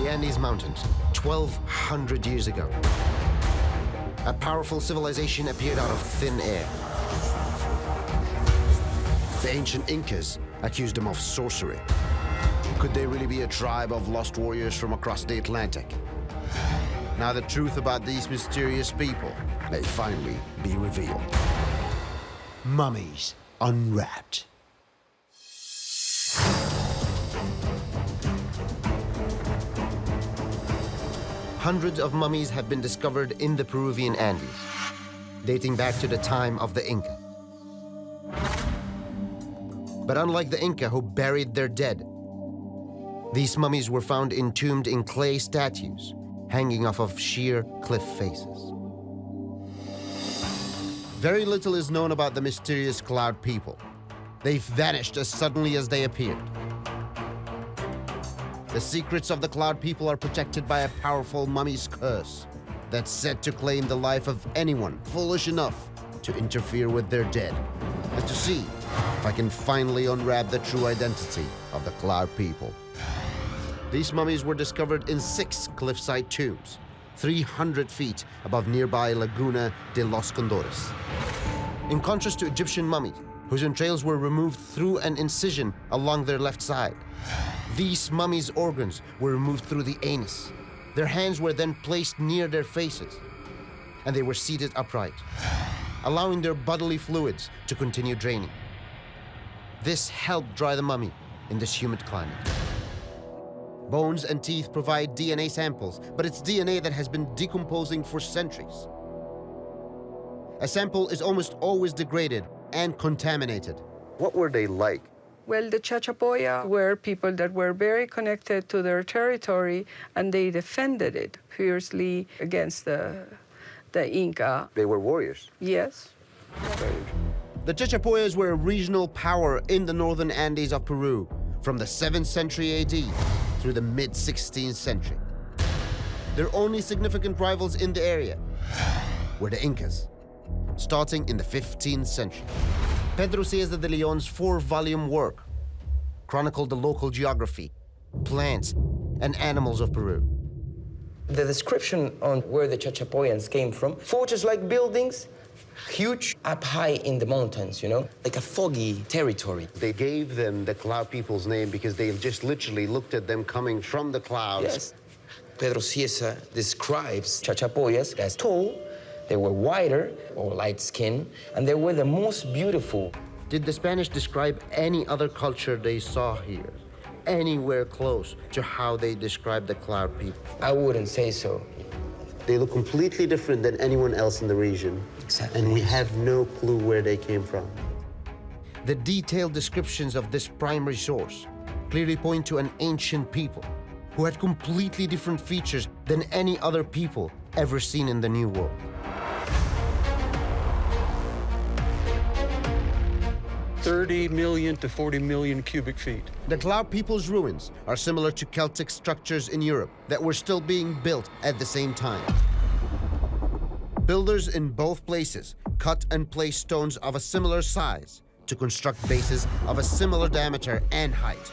Andes Mountains 1,200 years ago. A powerful civilization appeared out of thin air. The ancient Incas accused them of sorcery. Could they really be a tribe of lost warriors from across the Atlantic? Now the truth about these mysterious people may finally be revealed. Mummies Unwrapped. Hundreds of mummies have been discovered in the Peruvian Andes, dating back to the time of the Inca. But unlike the Inca who buried their dead, these mummies were found entombed in clay statues, hanging off of sheer cliff faces. Very little is known about the mysterious cloud people. They've vanished as suddenly as they appeared. The secrets of the cloud people are protected by a powerful mummy's curse that's said to claim the life of anyone foolish enough to interfere with their dead, and to see if I can finally unwrap the true identity of the cloud people. These mummies were discovered in 6 cliffside tombs, 300 feet above nearby Laguna de los Condores. In contrast to Egyptian mummies, whose entrails were removed through an incision along their left side, these mummies' organs were removed through the anus. Their hands were then placed near their faces, and they were seated upright, allowing their bodily fluids to continue draining. This helped dry the mummy in this humid climate. Bones and teeth provide DNA samples, but it's DNA that has been decomposing for centuries. A sample is almost always degraded and contaminated. What were they like? Well, the Chachapoya were people that were very connected to their territory, and they defended it fiercely against the Inca. They were warriors. Yes. The Chachapoyas were a regional power in the northern Andes of Peru from the 7th century AD through the mid-16th century. Their only significant rivals in the area were the Incas, starting in the 15th century. Pedro Cieza de Leon's 4-volume work chronicled the local geography, plants, and animals of Peru. The description on where the Chachapoyans came from, fortress-like buildings, huge, up high in the mountains, you know, like a foggy territory. They gave them the cloud people's name because they just literally looked at them coming from the clouds. Yes. Pedro Cieza describes Chachapoyas as tall, they were whiter or light skin, and they were the most beautiful. Did the Spanish describe any other culture they saw here, anywhere close to how they described the cloud people? I wouldn't say so. They look completely different than anyone else in the region. Exactly. And we have no clue where they came from. The detailed descriptions of this primary source clearly point to an ancient people who had completely different features than any other people ever seen in the New World. $30 million to 40 million cubic feet. The Cloud People's ruins are similar to Celtic structures in Europe that were still being built at the same time. Builders in both places cut and placed stones of a similar size to construct bases of a similar diameter and height.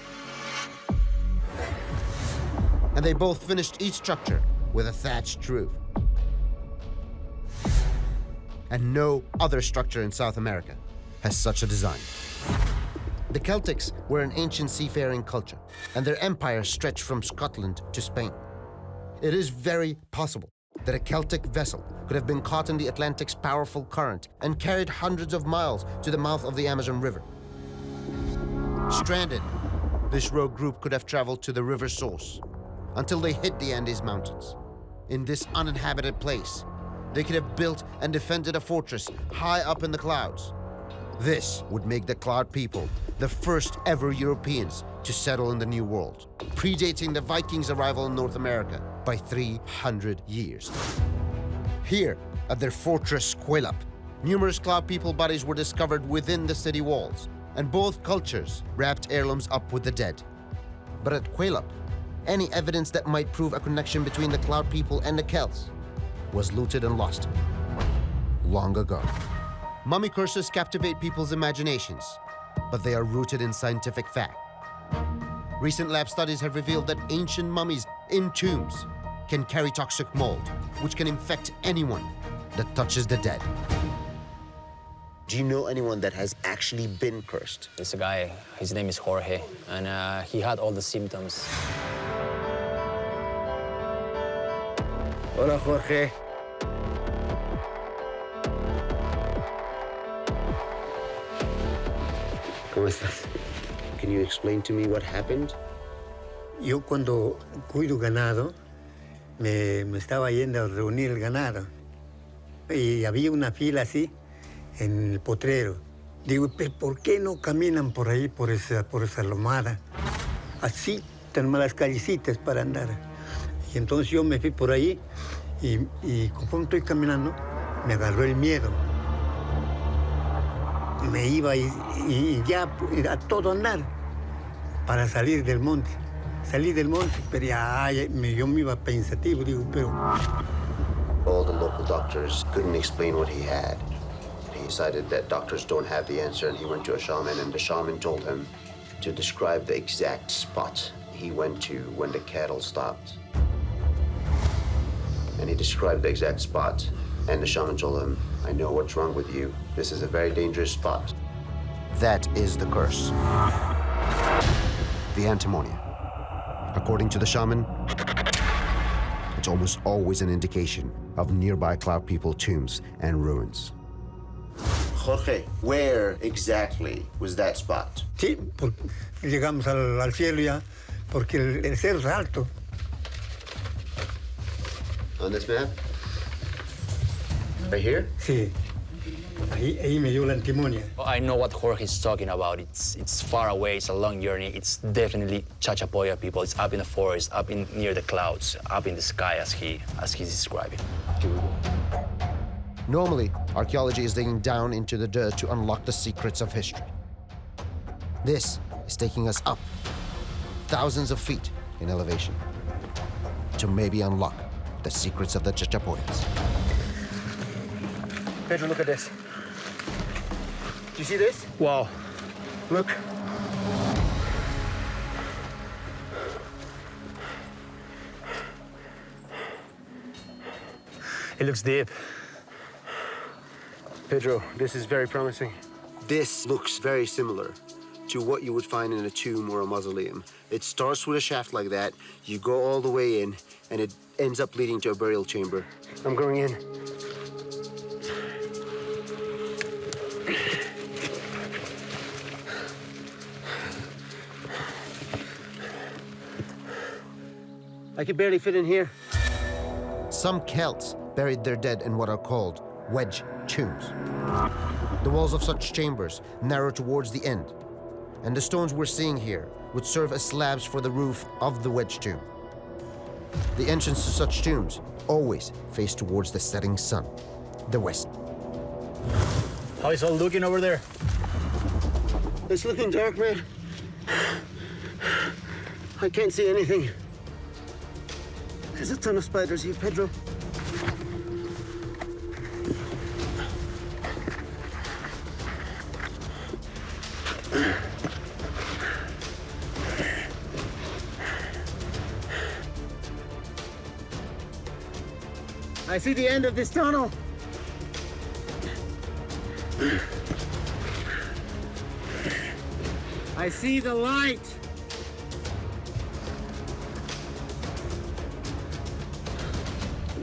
And they both finished each structure with a thatched roof. And no other structure in South America has such a design. The Celtics were an ancient seafaring culture, and their empire stretched from Scotland to Spain. It is very possible that a Celtic vessel could have been caught in the Atlantic's powerful current and carried hundreds of miles to the mouth of the Amazon River. Stranded, this rogue group could have traveled to the river source until they hit the Andes Mountains. In this uninhabited place, they could have built and defended a fortress high up in the clouds. This would make the Cloud People the first ever Europeans to settle in the New World, predating the Vikings' arrival in North America by 300 years. Here, at their fortress Cuelap, numerous Cloud People bodies were discovered within the city walls, and both cultures wrapped heirlooms up with the dead. But at Cuelap, any evidence that might prove a connection between the Cloud People and the Celts was looted and lost long ago. Mummy curses captivate people's imaginations, but they are rooted in scientific fact. Recent lab studies have revealed that ancient mummies in tombs can carry toxic mold, which can infect anyone that touches the dead. Do you know anyone that has actually been cursed? There's a guy, his name is Jorge, and he had all the symptoms. Hola, Jorge. ¿Cómo estás? Can you explain to me what happened? Yo cuando cuido ganado, me estaba yendo a reunir el ganado. Y había una fila así en el potrero. Digo, ¿pero por qué no caminan por ahí, por esa lomada? Así, tan malas callecitas para andar. Y entonces yo me fui por ahí y conforme estoy caminando, me agarró el miedo. Me iba y ya a todo andar para salir del monte. Salí del monte, pero ya yo me iba pensativo, digo, pero... All the local doctors couldn't explain what he had. He decided that doctors don't have the answer, and he went to a shaman, and the shaman told him to describe the exact spot he went to when the cattle stopped. And he described the exact spot, and the shaman told him, I know what's wrong with you. This is a very dangerous spot. That is the curse. The antimony. According to the shaman, it's almost always an indication of nearby cloud people tombs and ruins. Jorge, where exactly was that spot? Sí, llegamos al cielo ya, porque el cielo es alto. On this map? Right here? Sí, ahí me dio la antimonia. I know what Jorge is talking about. It's far away, it's a long journey. It's definitely Chachapoya people. It's up in the forest, up near the clouds, up in the sky as he's describing. Normally, archaeology is digging down into the dirt to unlock the secrets of history. This is taking us up thousands of feet in elevation to maybe unlock the secrets of the Chachapoyas. Pedro, look at this. Do you see this? Wow. Look. It looks deep. Pedro, this is very promising. This looks very similar to what you would find in a tomb or a mausoleum. It starts with a shaft like that, you go all the way in, and it ends up leading to a burial chamber. I'm going in. I can barely fit in here. Some Celts buried their dead in what are called wedge tombs. The walls of such chambers narrow towards the end, and the stones we're seeing here would serve as slabs for the roof of the wedge tomb. The entrance to such tombs always face towards the setting sun, the west. How is it all looking over there? It's looking dark, man. I can't see anything. There's a ton of spiders here, Pedro. I see the end of this tunnel. I see the light.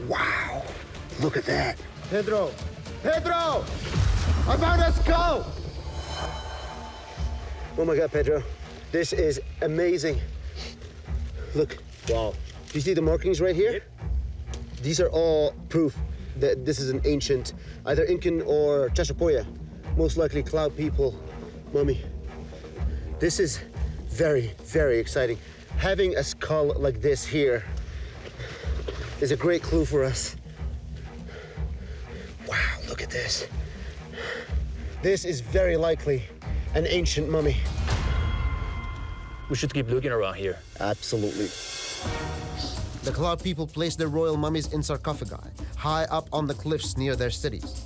Wow, look at that. Pedro, Pedro, I found a skull. Oh my God, Pedro, this is amazing. Look, wow. Do you see the markings right here? These are all proof that this is an ancient, either Incan or Chachapoya, most likely cloud people mummy. This is very, very exciting. Having a skull like this here is a great clue for us. Wow, look at this. This is very likely an ancient mummy. We should keep looking around here. Absolutely. The cloud people placed their royal mummies in sarcophagi, high up on the cliffs near their cities.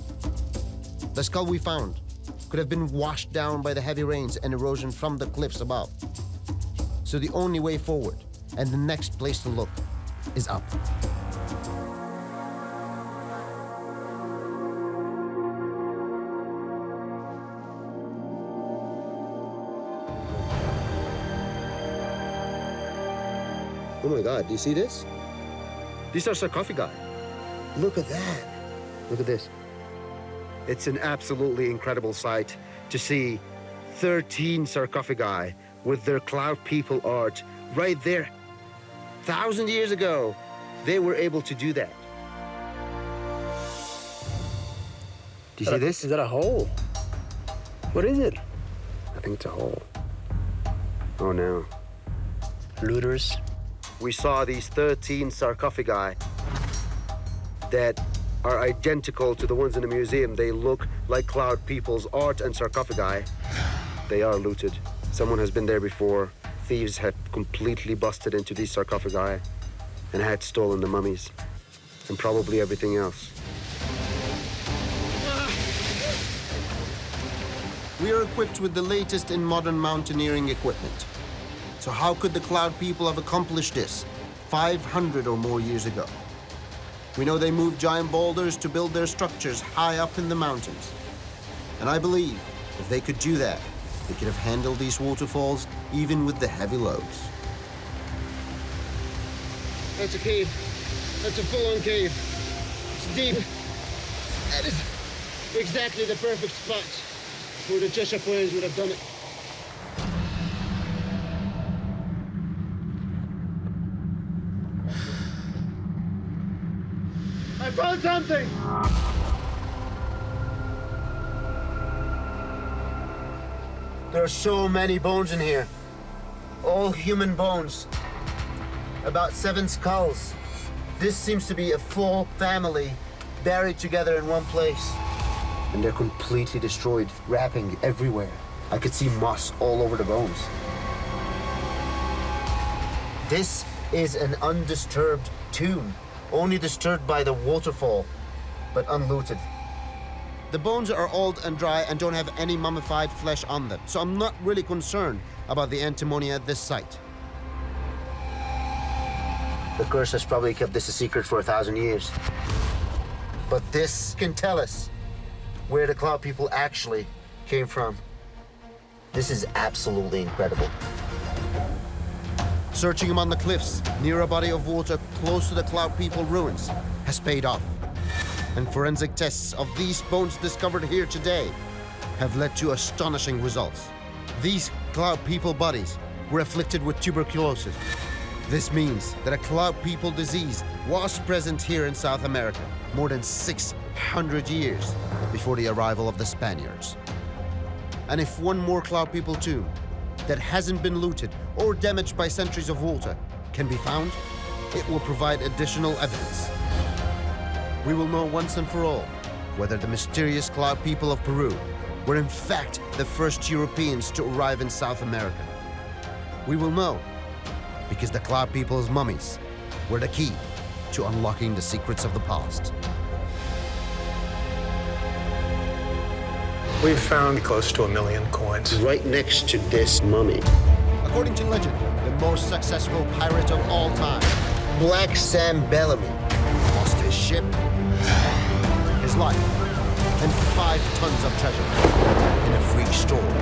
The skull we found could have been washed down by the heavy rains and erosion from the cliffs above. So the only way forward, and the next place to look, is up. Oh my God, do you see this? These are sarcophagi. Look at that. Look at this. It's an absolutely incredible sight to see 13 sarcophagi with their cloud people art right there. 1,000 years ago, they were able to do that. Do you see this? Is that a hole? What is it? I think it's a hole. Oh no. Looters. We saw these 13 sarcophagi that are identical to the ones in the museum. They look like cloud people's art and sarcophagi. They are looted. Someone has been there before. Thieves had completely busted into these sarcophagi and had stolen the mummies and probably everything else. We are equipped with the latest in modern mountaineering equipment. So how could the cloud people have accomplished this 500 or more years ago? We know they moved giant boulders to build their structures high up in the mountains. And I believe if they could do that, they could have handled these waterfalls even with the heavy loads. That's a cave. That's a full-on cave. It's deep. That is exactly the perfect spot where the Cheshire would have done it. I found something! There are so many bones in here. All human bones. About 7 skulls. This seems to be a full family buried together in one place. And they're completely destroyed, wrapping everywhere. I could see moss all over the bones. This is an undisturbed tomb, only disturbed by the waterfall, but unlooted. The bones are old and dry and don't have any mummified flesh on them, so I'm not really concerned about the antimony at this site. The curse has probably kept this a secret for 1,000 years. But this can tell us where the cloud people actually came from. This is absolutely incredible. Searching among the cliffs near a body of water close to the cloud people ruins has paid off. And forensic tests of these bones discovered here today have led to astonishing results. These cloud people bodies were afflicted with tuberculosis. This means that a cloud people disease was present here in South America more than 600 years before the arrival of the Spaniards. And if one more cloud people tomb that hasn't been looted or damaged by centuries of water can be found, it will provide additional evidence. We will know once and for all whether the mysterious cloud people of Peru were in fact the first Europeans to arrive in South America. We will know because the cloud people's mummies were the key to unlocking the secrets of the past. We've found close to 1 million coins. Right next to this mummy. According to legend, the most successful pirate of all time, Black Sam Bellamy. lost his ship, his life, and 5 tons of treasure in a freak storm.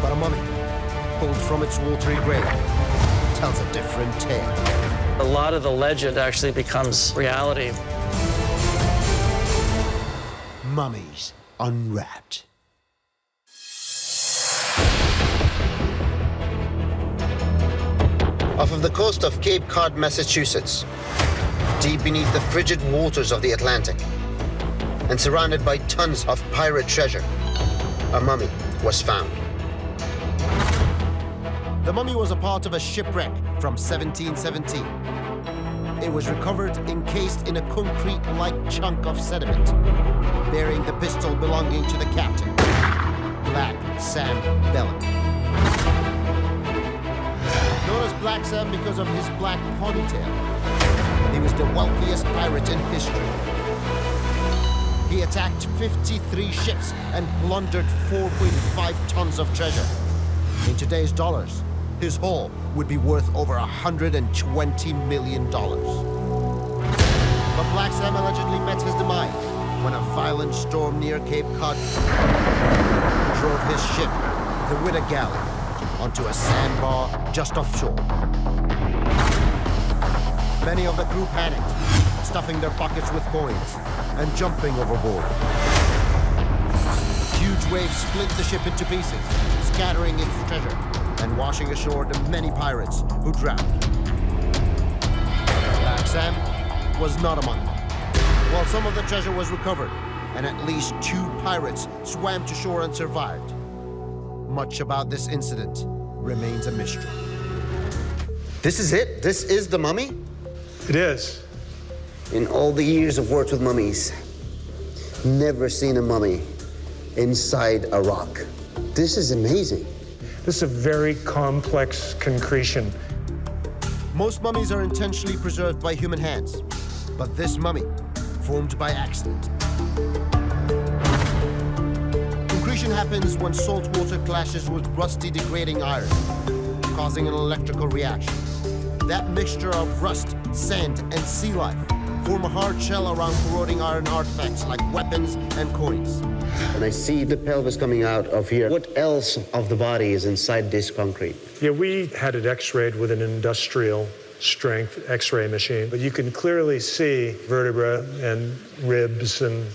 But a mummy, pulled from its watery grave, tells a different tale. A lot of the legend actually becomes reality. Mummies Unwrapped. Off of the coast of Cape Cod, Massachusetts, deep beneath the frigid waters of the Atlantic, and surrounded by tons of pirate treasure, a mummy was found. The mummy was a part of a shipwreck from 1717. It was recovered encased in a concrete-like chunk of sediment, bearing the pistol belonging to the captain, Black Sam Bellamy. Known as Black Sam because of his black ponytail, he was the wealthiest pirate in history. He attacked 53 ships and plundered 4.5 tons of treasure. In today's dollars, his haul would be worth over $120 million. But Black Sam allegedly met his demise when a violent storm near Cape Cod drove his ship, the Widow Galley, onto a sandbar just offshore. Many of the crew panicked, stuffing their pockets with coins and jumping overboard. Huge waves split the ship into pieces, scattering its treasure and washing ashore the many pirates who drowned. Black Sam was not among them. While some of the treasure was recovered, and at least 2 pirates swam to shore and survived, much about this incident remains a mystery. This is it? This is the mummy? It is. In all the years of work with mummies, never seen a mummy inside a rock. This is amazing. This is a very complex concretion. Most mummies are intentionally preserved by human hands, but this mummy formed by accident. Concretion happens when salt water clashes with rusty, degrading iron, causing an electrical reaction. That mixture of rust, sand, and sea life form a hard shell around corroding iron artifacts like weapons and coins. And I see the pelvis coming out of here. What else of the body is inside this concrete? Yeah, we had it x-rayed with an industrial strength x-ray machine, but you can clearly see vertebra and ribs and,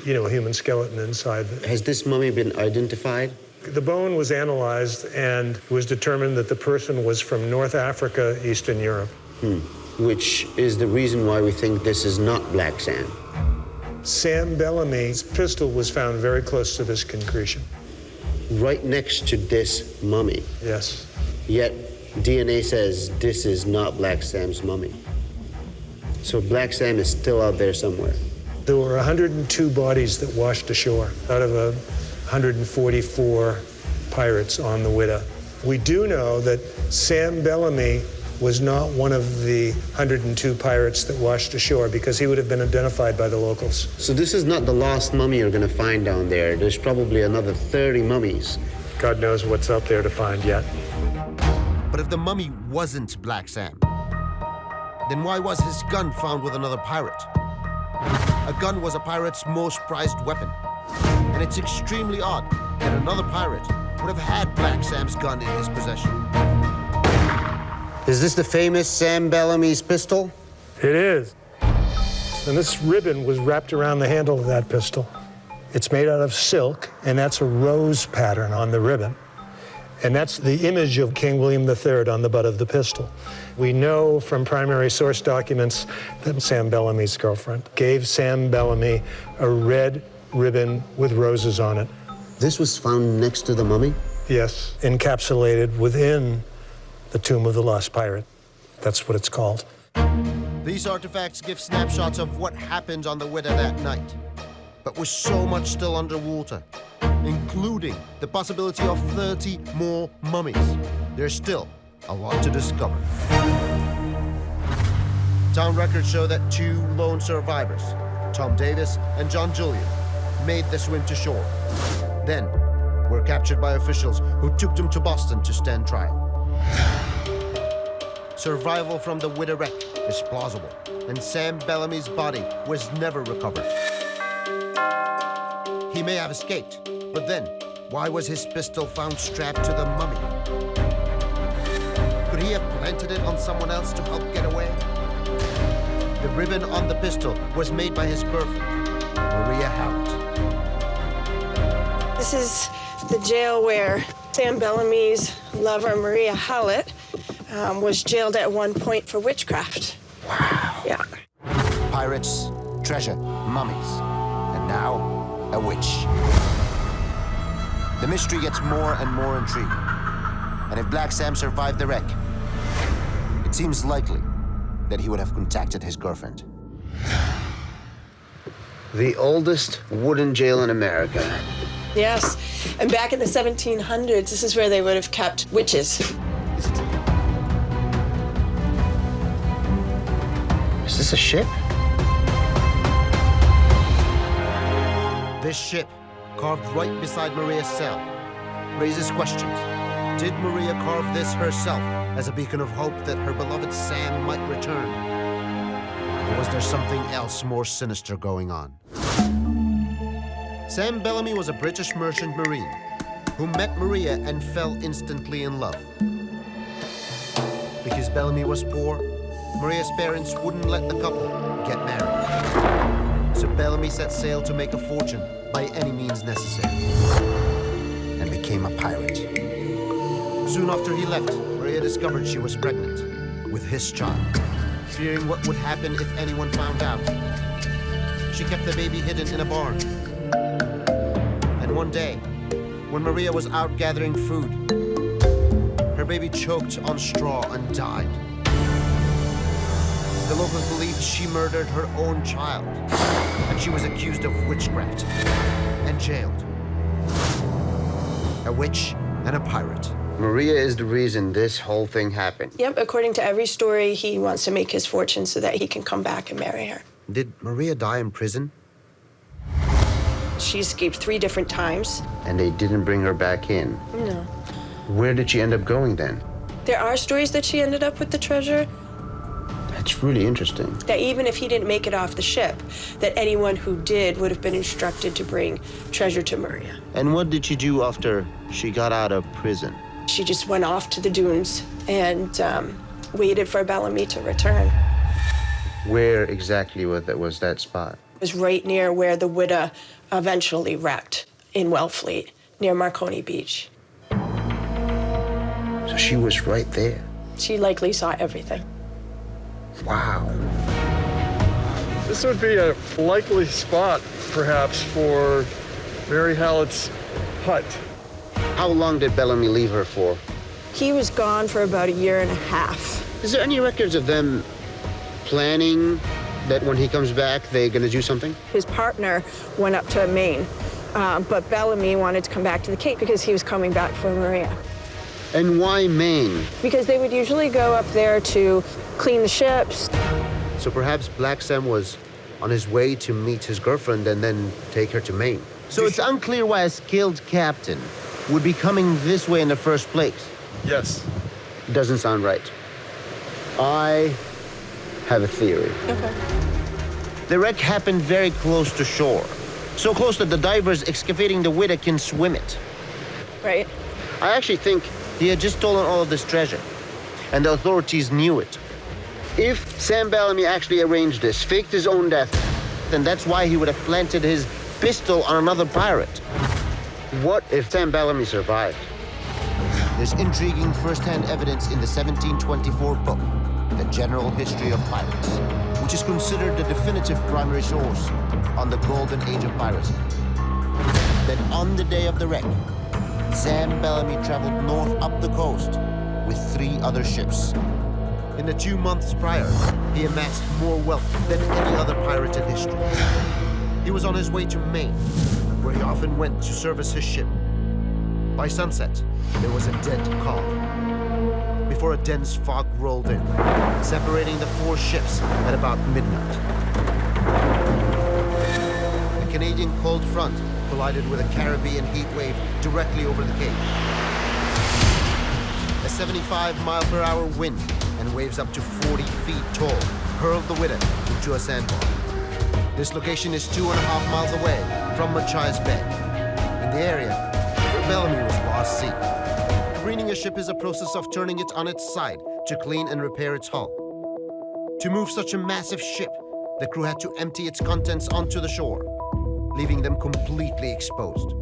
human skeleton inside. Has this mummy been identified? The bone was analyzed and was determined that the person was from North Africa, Eastern Europe. Which is the reason why we think this is not Black Sam. Sam Bellamy's pistol was found very close to this concretion. Right next to this mummy. Yes. Yet DNA says this is not Black Sam's mummy. So Black Sam is still out there somewhere. There were 102 bodies that washed ashore out of 144 pirates on the Widow. We do know that Sam Bellamy was not one of the 102 pirates that washed ashore because he would have been identified by the locals. So this is not the last mummy you're going to find down there. There's probably another 30 mummies. God knows what's out there to find yet. But if the mummy wasn't Black Sam, then why was his gun found with another pirate? A gun was a pirate's most prized weapon, and it's extremely odd that another pirate would have had Black Sam's gun in his possession. Is this the famous Sam Bellamy's pistol? It is. And this ribbon was wrapped around the handle of that pistol. It's made out of silk, and that's a rose pattern on the ribbon. And that's the image of King William III on the butt of the pistol. We know from primary source documents that Sam Bellamy's girlfriend gave Sam Bellamy a red ribbon with roses on it. This was found next to the mummy? Yes, encapsulated within the Tomb of the Lost Pirate. That's what it's called. These artifacts give snapshots of what happened on the Widow that night. But with so much still underwater, including the possibility of 30 more mummies, there's still a lot to discover. Town records show that 2 lone survivors, Tom Davis and John Julian, made the swim to shore. Then were captured by officials who took them to Boston to stand trial. Survival from the Widow wreck is plausible, and Sam Bellamy's body was never recovered. He may have escaped, but then, why was his pistol found strapped to the mummy? Could he have planted it on someone else to help get away? The ribbon on the pistol was made by his girlfriend, Maria Hallett. This is the jail where Sam Bellamy's lover, Maria Hallett, was jailed at one point for witchcraft. Wow. Yeah. Pirates, treasure, mummies, and now a witch. The mystery gets more and more intriguing. And if Black Sam survived the wreck, it seems likely that he would have contacted his girlfriend. The oldest wooden jail in America. Yes, and back in the 1700s, this is where they would have kept witches. Is this a ship? This ship, carved right beside Maria's cell, raises questions Did Maria carve this herself as a beacon of hope that her beloved Sam might return? Or was there something else more sinister going on? Sam Bellamy was a British merchant marine who met Maria and fell instantly in love. Because Bellamy was poor, Maria's parents wouldn't let the couple get married. So Bellamy set sail to make a fortune by any means necessary and became a pirate. Soon after he left, Maria discovered she was pregnant with his child. Fearing what would happen if anyone found out, she kept the baby hidden in a barn. And one day, when Maria was out gathering food, her baby choked on straw and died. The locals believed she murdered her own child, and she was accused of witchcraft and jailed. A witch and a pirate. Maria is the reason this whole thing happened. Yep, according to every story, he wants to make his fortune so that he can come back and marry her. Did Maria die in prison? She escaped 3 different times. And they didn't bring her back in? No. Where did she end up going then? There are stories that she ended up with the treasure, That's really interesting. that even if he didn't make it off the ship, that anyone who did would have been instructed to bring treasure to Maria. And what did she do after she got out of prison? She just went off to the dunes and waited for Bellamy to return. Where exactly was that spot? It was right near where the Widow eventually wrecked in Wellfleet, near Marconi Beach. So she was right there. She likely saw everything. Wow. This would be a likely spot, perhaps, for Mary Hallett's hut. How long did Bellamy leave her for? He was gone for about 1.5 years. Is there any records of them planning that when he comes back, they're going to do something? His partner went up to Maine, but Bellamy wanted to come back to the Cape because he was coming back for Maria. And why Maine? Because they would usually go up there to clean the ships. So perhaps Black Sam was on his way to meet his girlfriend and then take her to Maine. So it's unclear why a skilled captain would be coming this way in the first place. Yes. Doesn't sound right. I have a theory. Okay. The wreck happened very close to shore. So close that the divers excavating the Widow can swim it. Right. I actually think he had just stolen all of this treasure, and the authorities knew it. If Sam Bellamy actually arranged this, faked his own death, then that's why he would have planted his pistol on another pirate. What if Sam Bellamy survived? There's intriguing first-hand evidence in the 1724 book, The General History of Pirates, which is considered the definitive primary source on the golden age of piracy. That on the day of the wreck, Sam Bellamy traveled north up the coast with 3 other ships. In the 2 months prior, he amassed more wealth than any other pirate in history. He was on his way to Maine, where he often went to service his ship. By sunset, there was a dead calm, before a dense fog rolled in, separating the 4 ships at about midnight. A Canadian cold front collided with a Caribbean heat wave directly over the Cape. A 75-mile-per-hour wind and waves up to 40 feet tall hurled the Widow into a sandbar. This location is 2.5 miles away from Machias Bay, in the area where Bellamy was last seen. Greening a ship is a process of turning it on its side to clean and repair its hull. To move such a massive ship, the crew had to empty its contents onto the shore, leaving them completely exposed.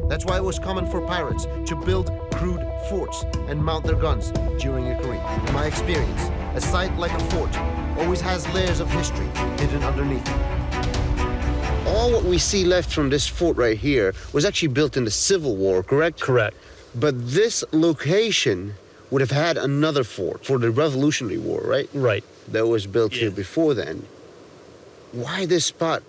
That's why it was common for pirates to build crude forts and mount their guns during a careen. In my experience, a site like a fort always has layers of history hidden underneath it. All what we see left from this fort right here was actually built in the Civil War, correct? Correct. But this location would have had another fort for the Revolutionary War, right? Right. That was built here before then. Why this spot?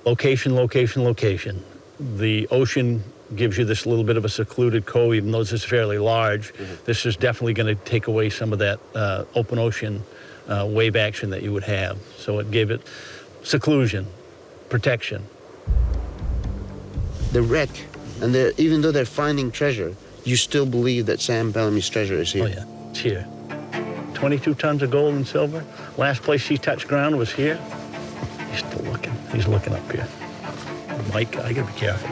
Location, location, location. The ocean gives you this little bit of a secluded cove, even though this is fairly large. This is definitely going to take away some of that open ocean wave action that you would have. So it gave it seclusion, protection. The wreck, and even though they're finding treasure, You still believe that Sam Bellamy's treasure is here? Oh, yeah, it's here. 22 tons of gold and silver. Last place he touched ground was here. He's still looking. He's looking up here. Mike, I gotta be careful.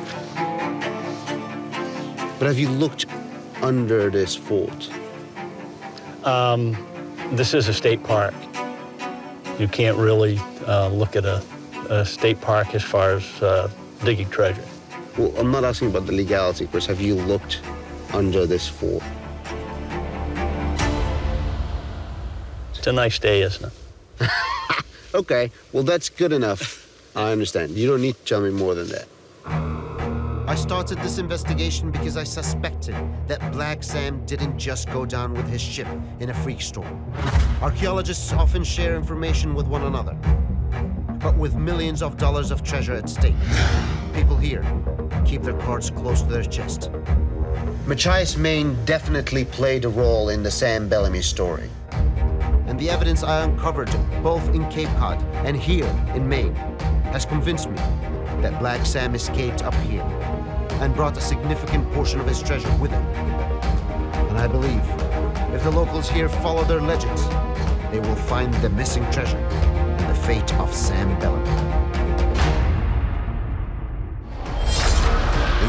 But have you looked under this fort? This is a state park. You can't really look at a state park as far as digging treasure. Well, I'm not asking about the legality, Chris. Have you looked under this fort? It's a nice day, isn't it? Okay, well, that's good enough. I understand. You don't need to tell me more than that. I started this investigation because I suspected that Black Sam didn't just go down with his ship in a freak storm. Archaeologists often share information with one another. But with millions of dollars of treasure at stake, people here keep their cards close to their chest. Machias, Maine definitely played a role in the Sam Bellamy story. And the evidence I uncovered both in Cape Cod and here in Maine has convinced me that Black Sam escaped up here and brought a significant portion of his treasure with him. And I believe if the locals here follow their legends, they will find the missing treasure and the fate of Sam Bellamy.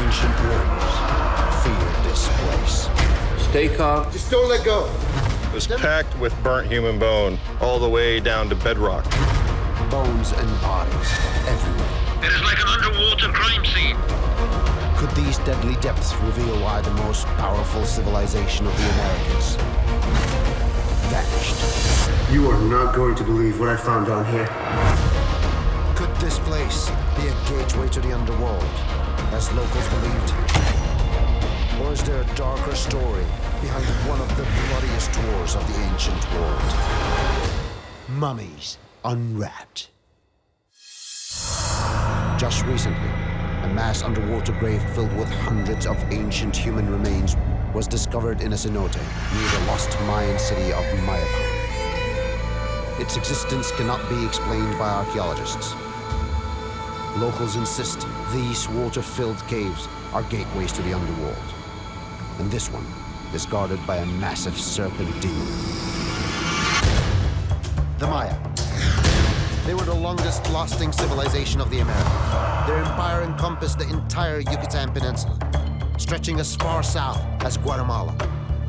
Ancient warriors feared this place. Stay calm. Just don't let go. It was packed with burnt human bone all the way down to bedrock. Bones and bodies everywhere. It is like an underwater crime scene. Could these deadly depths reveal why the most powerful civilization of the Americas vanished? You are not going to believe what I found down here. Could this place be a gateway to the underworld, as locals believed? Or is there a darker story behind one of the bloodiest wars of the ancient world? Mummies Unwrapped. Just recently, a mass underwater grave filled with hundreds of ancient human remains was discovered in a cenote near the lost Mayan city of Mayapan. Its existence cannot be explained by archaeologists. Locals insist these water-filled caves are gateways to the underworld. And this one is guarded by a massive serpent demon. The Maya. They were the longest-lasting civilization of the Americas. Their empire encompassed the entire Yucatan Peninsula, stretching as far south as Guatemala,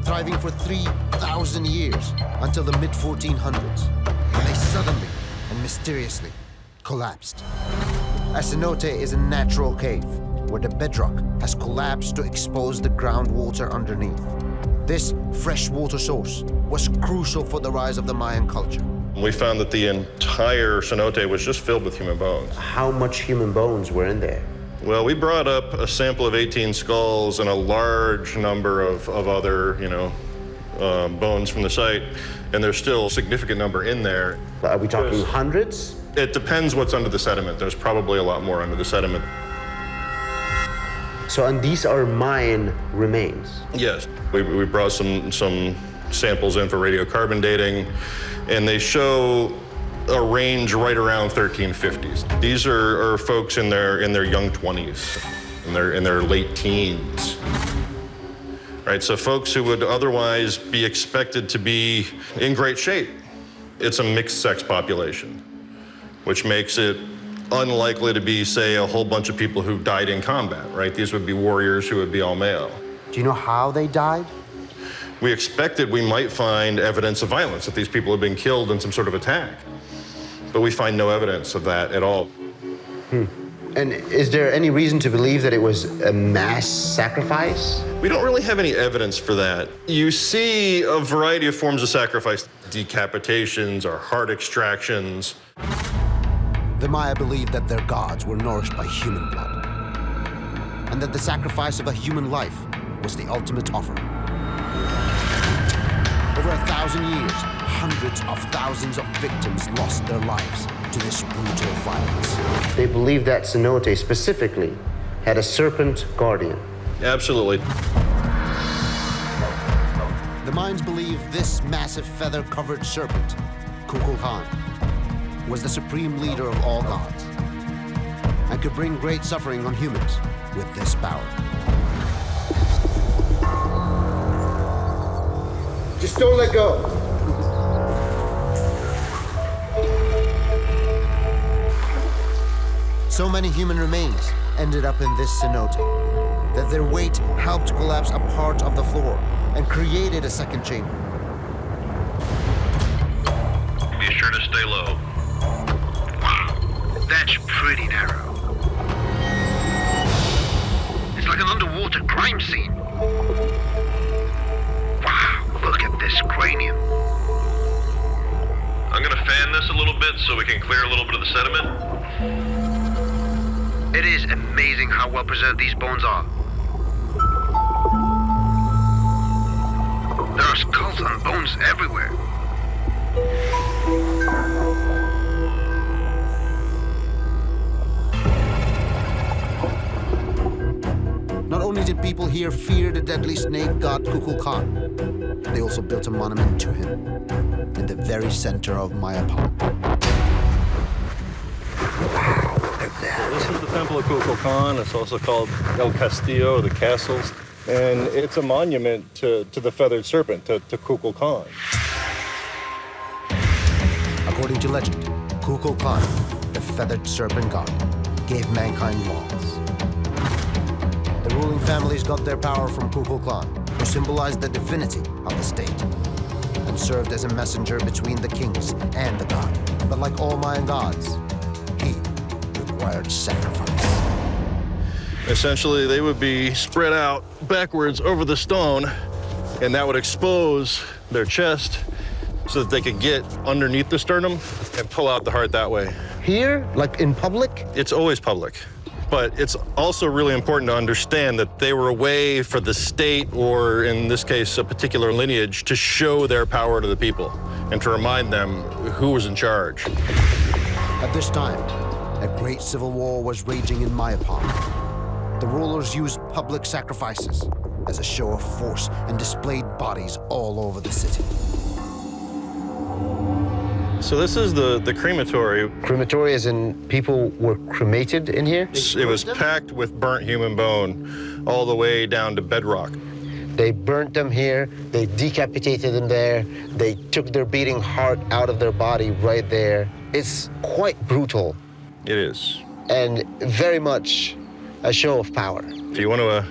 thriving for 3,000 years until the mid-1400s, when they suddenly and mysteriously collapsed. A cenote is a natural cave where the bedrock has collapsed to expose the groundwater underneath. This freshwater source was crucial for the rise of the Mayan culture. We found that the entire cenote was just filled with human bones. How much human bones were in there? Well, we brought up a sample of 18 skulls and a large number of other, bones from the site, and there's still a significant number in there. Are we talking hundreds? It depends what's under the sediment. There's probably a lot more under the sediment. So, and these are Mayan remains? Yes. We brought some samples in for radiocarbon dating, and they show a range right around 1350s. These are folks in their young 20s, in their late teens. Right, so folks who would otherwise be expected to be in great shape. It's a mixed sex population, which makes it unlikely to be, say, a whole bunch of people who died in combat, right? These would be warriors who would be all male. Do you know how they died? We expected we might find evidence of violence, that these people had been killed in some sort of attack. But we find no evidence of that at all. And is there any reason to believe that it was a mass sacrifice? We don't really have any evidence for that. You see a variety of forms of sacrifice, decapitations or heart extractions. The Maya believed that their gods were nourished by human blood, and that the sacrifice of a human life was the ultimate offering. Over 1,000 years, hundreds of thousands of victims lost their lives to this brutal violence. They believed that cenote specifically had a serpent guardian. Absolutely. The Mayans believe this massive feather-covered serpent, Kukulkan, was the supreme leader of all gods and could bring great suffering on humans with this power. Just don't let go. So many human remains ended up in this cenote that their weight helped collapse a part of the floor and created a second chamber. Be sure to stay low. Wow, that's pretty narrow. It's like an underwater crime scene. Wow, look at this cranium. I'm gonna fan this a little bit so we can clear a little bit of the sediment. It is amazing how well preserved these bones are. There are skulls and bones everywhere. Not only did people here fear the deadly snake god Kukulkan, they also built a monument to him in the very center of Mayapan. This is the Temple of Kukulkan. It's also called El Castillo, the castles. And it's a monument to the feathered serpent, to Kukulkan. According to legend, Kukulkan, the feathered serpent god, gave mankind laws. The ruling families got their power from Kukulkan, who symbolized the divinity of the state, and served as a messenger between the kings and the god. But like all Mayan gods, he required sacrifice. Essentially, they would be spread out backwards over the stone, and that would expose their chest so that they could get underneath the sternum and pull out the heart that way. Here, like in public? It's always public. But it's also really important to understand that they were a way for the state, or in this case, a particular lineage, to show their power to the people and to remind them who was in charge. At this time, a great civil war was raging in Mayapan. The rulers used public sacrifices as a show of force and displayed bodies all over the city. So this is the crematory. Crematory as in people were cremated in here? It was packed with burnt human bone all the way down to bedrock. They burnt them here, they decapitated them there, they took their beating heart out of their body right there. It's quite brutal. It is. And very much a show of power. If you want to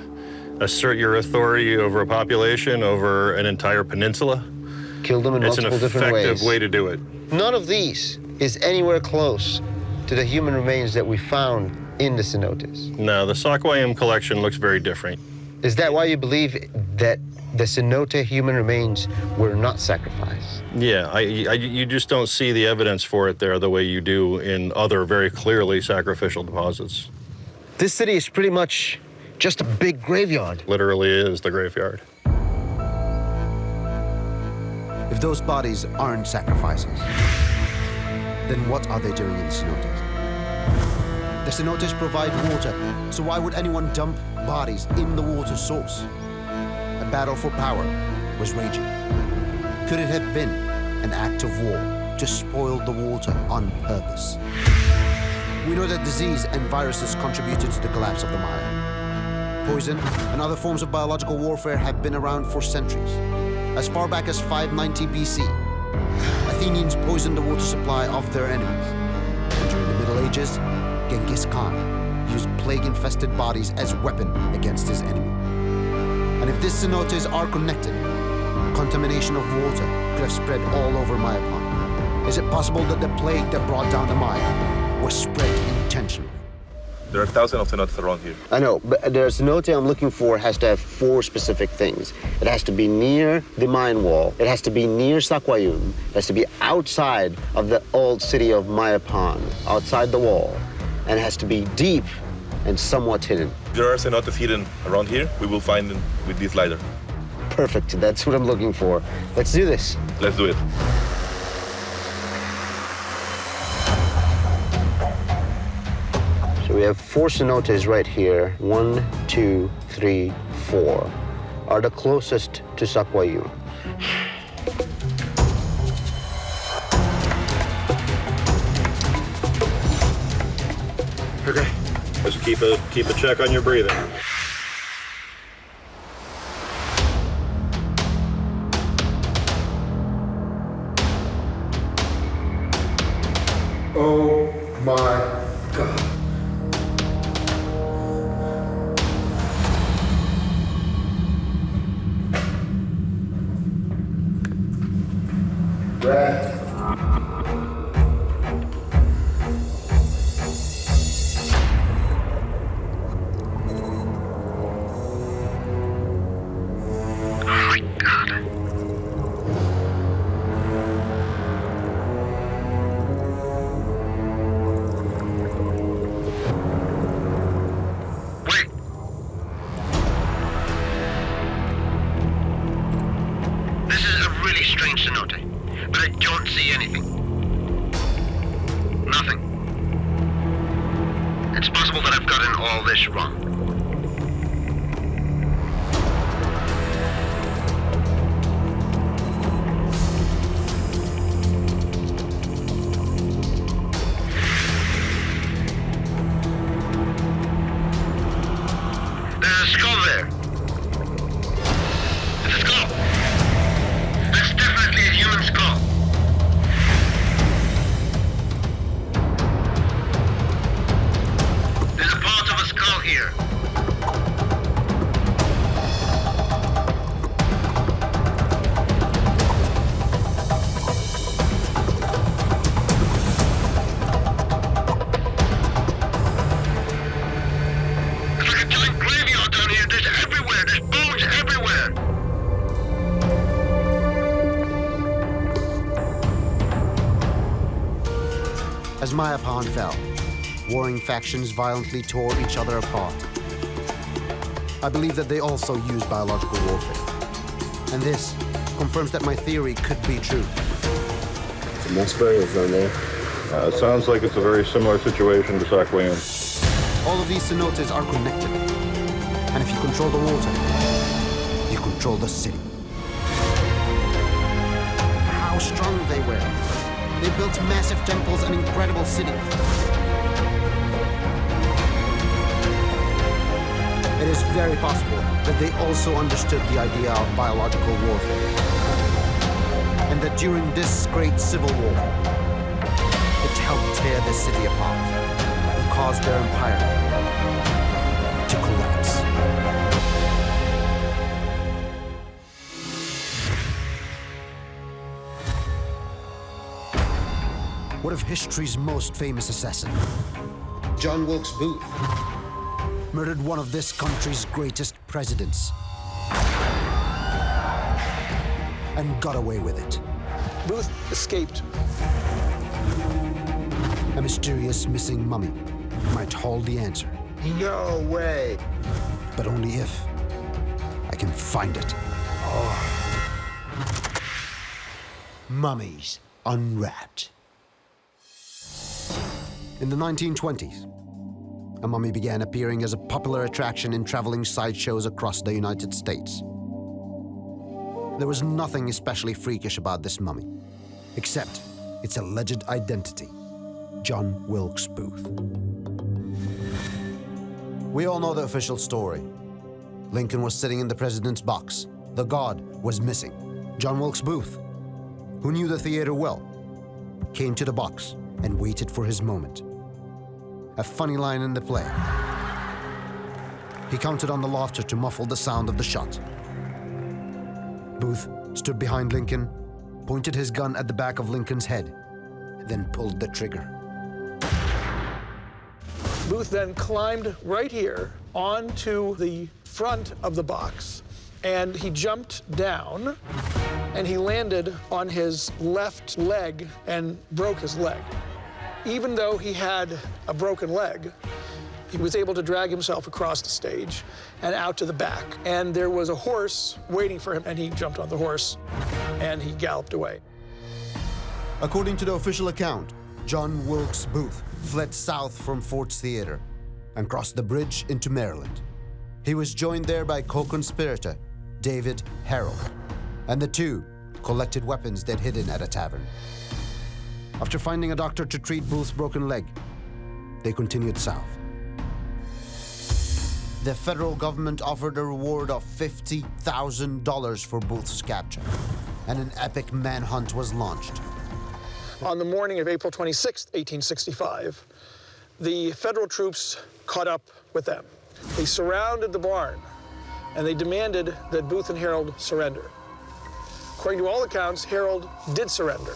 assert your authority over a population, over an entire peninsula, kill them in multiple different ways. It's an effective way to do it. None of these is anywhere close to the human remains that we found in the cenotes. No, the Saquayum collection looks very different. Is that why you believe that the cenote human remains were not sacrificed? Yeah, you just don't see the evidence for it there the way you do in other very clearly sacrificial deposits. This city is pretty much just a big graveyard. Literally is the graveyard. If those bodies aren't sacrifices, then what are they doing in the cenotes? The cenotes provide water, so why would anyone dump bodies in the water source? A battle for power was raging. Could it have been an act of war to spoil the water on purpose? We know that disease and viruses contributed to the collapse of the Maya. Poison and other forms of biological warfare have been around for centuries. As far back as 590 BC, Athenians poisoned the water supply of their enemies. And during the Middle Ages, Genghis Khan used plague-infested bodies as weapon against his enemy. And if these cenotes are connected, contamination of water could have spread all over Mayapan. Is it possible that the plague that brought down the Maya was spread intentionally? There are thousands of cenotes around here. I know, but the cenote I'm looking for has to have 4 specific things. It has to be near the mine wall. It has to be near Saquayum. It has to be outside of the old city of Mayapan, outside the wall. And it has to be deep and somewhat hidden. There are cenotes hidden around here. We will find them with this lidar. Perfect, that's what I'm looking for. Let's do this. Let's do it. So we have 4 cenotes right here. 1, 2, 3, 4 are the closest to Saquayum. Okay. Just keep a check on your breathing. Oh my God. Brad. As Mayapan fell, warring factions violently tore each other apart. I believe that they also used biological warfare. And this confirms that my theory could be true. Some more burials down there. It sounds like it's a very similar situation to Sakwayan. All of these cenotes are connected. And if you control the water, you control the city. How strong they were. They built massive temples and incredible cities. It is very possible that they also understood the idea of biological warfare. And that during this great civil war, it helped tear the city apart and caused their empire to collapse. What of history's most famous assassin? John Wilkes Booth murdered one of this country's greatest presidents and got away with it. Booth escaped. A mysterious missing mummy might hold the answer. No way. But only if I can find it. Mummies Unwrapped. In the 1920s, a mummy began appearing as a popular attraction in traveling sideshows across the United States. There was nothing especially freakish about this mummy, except its alleged identity, John Wilkes Booth. We all know the official story. Lincoln was sitting in the president's box. The god was missing. John Wilkes Booth, who knew the theater well, came to the box and waited for his moment. A funny line in the play. He counted on the laughter to muffle the sound of the shot. Booth stood behind Lincoln, pointed his gun at the back of Lincoln's head, then pulled the trigger. Booth then climbed right here onto the front of the box, and he jumped down, and he landed on his left leg and broke his leg. Even though he had a broken leg, he was able to drag himself across the stage and out to the back. And there was a horse waiting for him, and he jumped on the horse, and he galloped away. According to the official account, John Wilkes Booth fled south from Ford's Theater and crossed the bridge into Maryland. He was joined there by co-conspirator David Harold, and the two collected weapons they'd hidden at a tavern. After finding a doctor to treat Booth's broken leg, they continued south. The federal government offered a reward of $50,000 for Booth's capture, and an epic manhunt was launched. On the morning of April 26, 1865, the federal troops caught up with them. They surrounded the barn, and they demanded that Booth and Harold surrender. According to all accounts, Harold did surrender,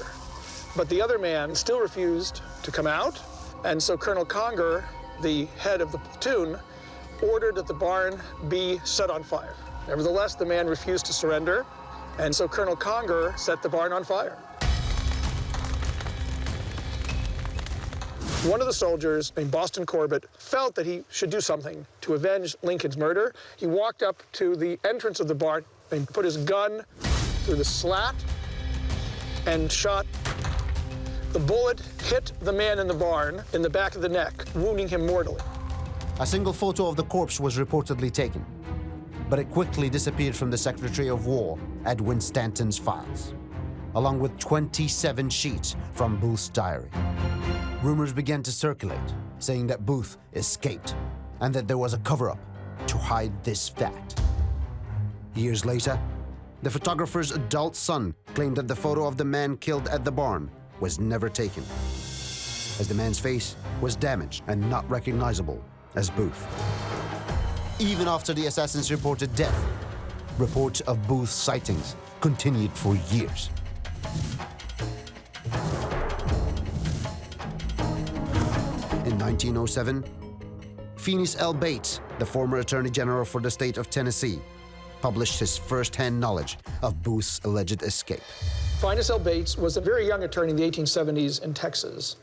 but the other man still refused to come out, and so Colonel Conger, the head of the platoon, ordered that the barn be set on fire. Nevertheless, the man refused to surrender, and so Colonel Conger set the barn on fire. One of the soldiers, named Boston Corbett, felt that he should do something to avenge Lincoln's murder. He walked up to the entrance of the barn and put his gun through the slat and shot. The bullet hit the man in the barn in the back of the neck, wounding him mortally. A single photo of the corpse was reportedly taken, but it quickly disappeared from the Secretary of War, Edwin Stanton's files, along with 27 sheets from Booth's diary. Rumors began to circulate, saying that Booth escaped and that there was a cover-up to hide this fact. Years later, the photographer's adult son claimed that the photo of the man killed at the barn was never taken, as the man's face was damaged and not recognizable as Booth. Even after the assassin's reported death, reports of Booth's sightings continued for years. In 1907, Phineas L. Bates, the former Attorney General for the state of Tennessee, published his first-hand knowledge of Booth's alleged escape. Phineas L. Bates was a very young attorney in the 1870s in Texas,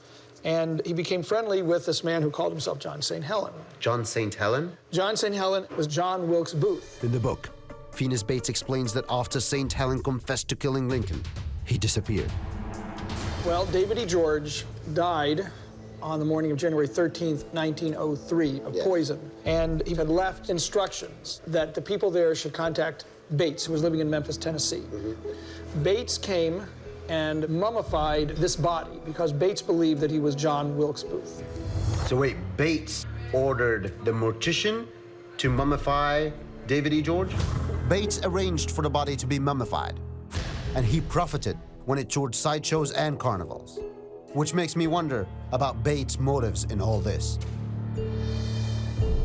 and he became friendly with this man who called himself John St. Helen. John St. Helen? John St. Helen was John Wilkes Booth. In the book, Phineas Bates explains that after St. Helen confessed to killing Lincoln, he disappeared. Well, David E. George died on the morning of January 13th, 1903, of poison. And he had left instructions that the people there should contact Bates, who was living in Memphis, Tennessee. Bates came and mummified this body because Bates believed that he was John Wilkes Booth. So wait, Bates ordered the mortician to mummify David E. George? Bates arranged for the body to be mummified, and he profited when it toured sideshows and carnivals. Which makes me wonder about Bates' motives in all this.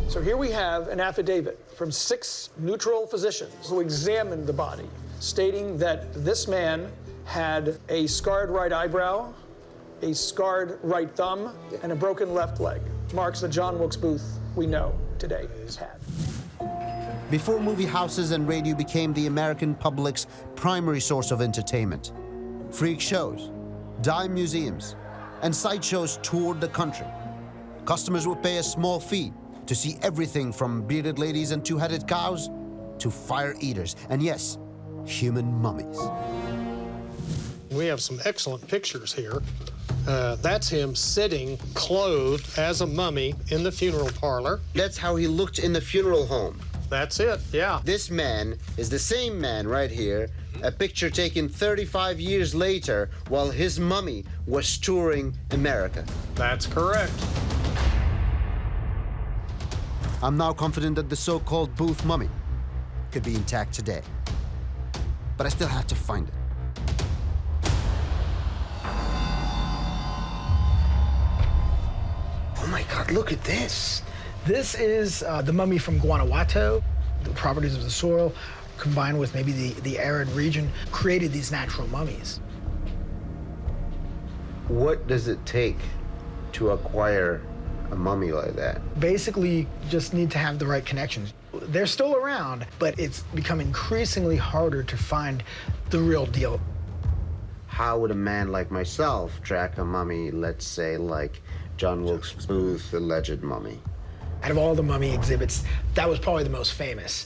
So here we have an affidavit from 6 neutral physicians who examined the body, stating that this man had a scarred right eyebrow, a scarred right thumb, and a broken left leg. Marks that John Wilkes Booth we know today has had. Before movie houses and radio became the American public's primary source of entertainment, freak shows, dime museums, and sideshows toured the country. Customers would pay a small fee to see everything from bearded ladies and two-headed cows to fire eaters, and yes, human mummies. We have some excellent pictures here. That's him sitting clothed as a mummy in the funeral parlor. That's how he looked in the funeral home. That's it, yeah. This man is the same man right here, a picture taken 35 years later while his mummy was touring America. That's correct. I'm now confident that the so-called Booth mummy could be intact today. But I still have to find it. Oh my God, look at this. This is the mummy from Guanajuato. The properties of the soil, combined with maybe the arid region, created these natural mummies. What does it take to acquire a mummy like that? Basically, just need to have the right connections. They're still around, but it's become increasingly harder to find the real deal. How would a man like myself track a mummy, let's say, like John Wilkes Booth's alleged mummy? Out of all the mummy exhibits, that was probably the most famous.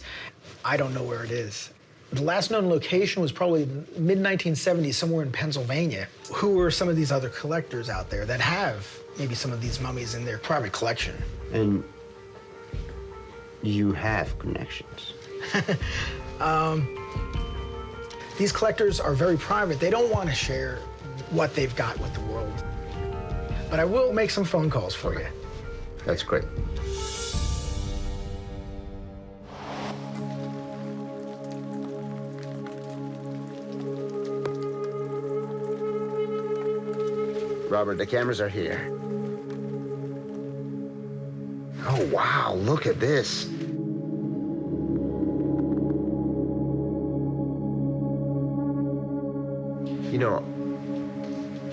I don't know where it is. The last known location was probably mid-1970s, somewhere in Pennsylvania. Who are some of these other collectors out there that have maybe some of these mummies in their private collection? And you have connections. These collectors are very private. They don't want to share what they've got with the world. But I will make some phone calls for you. That's great. Robert, the cameras are here. Oh, wow, look at this. You know,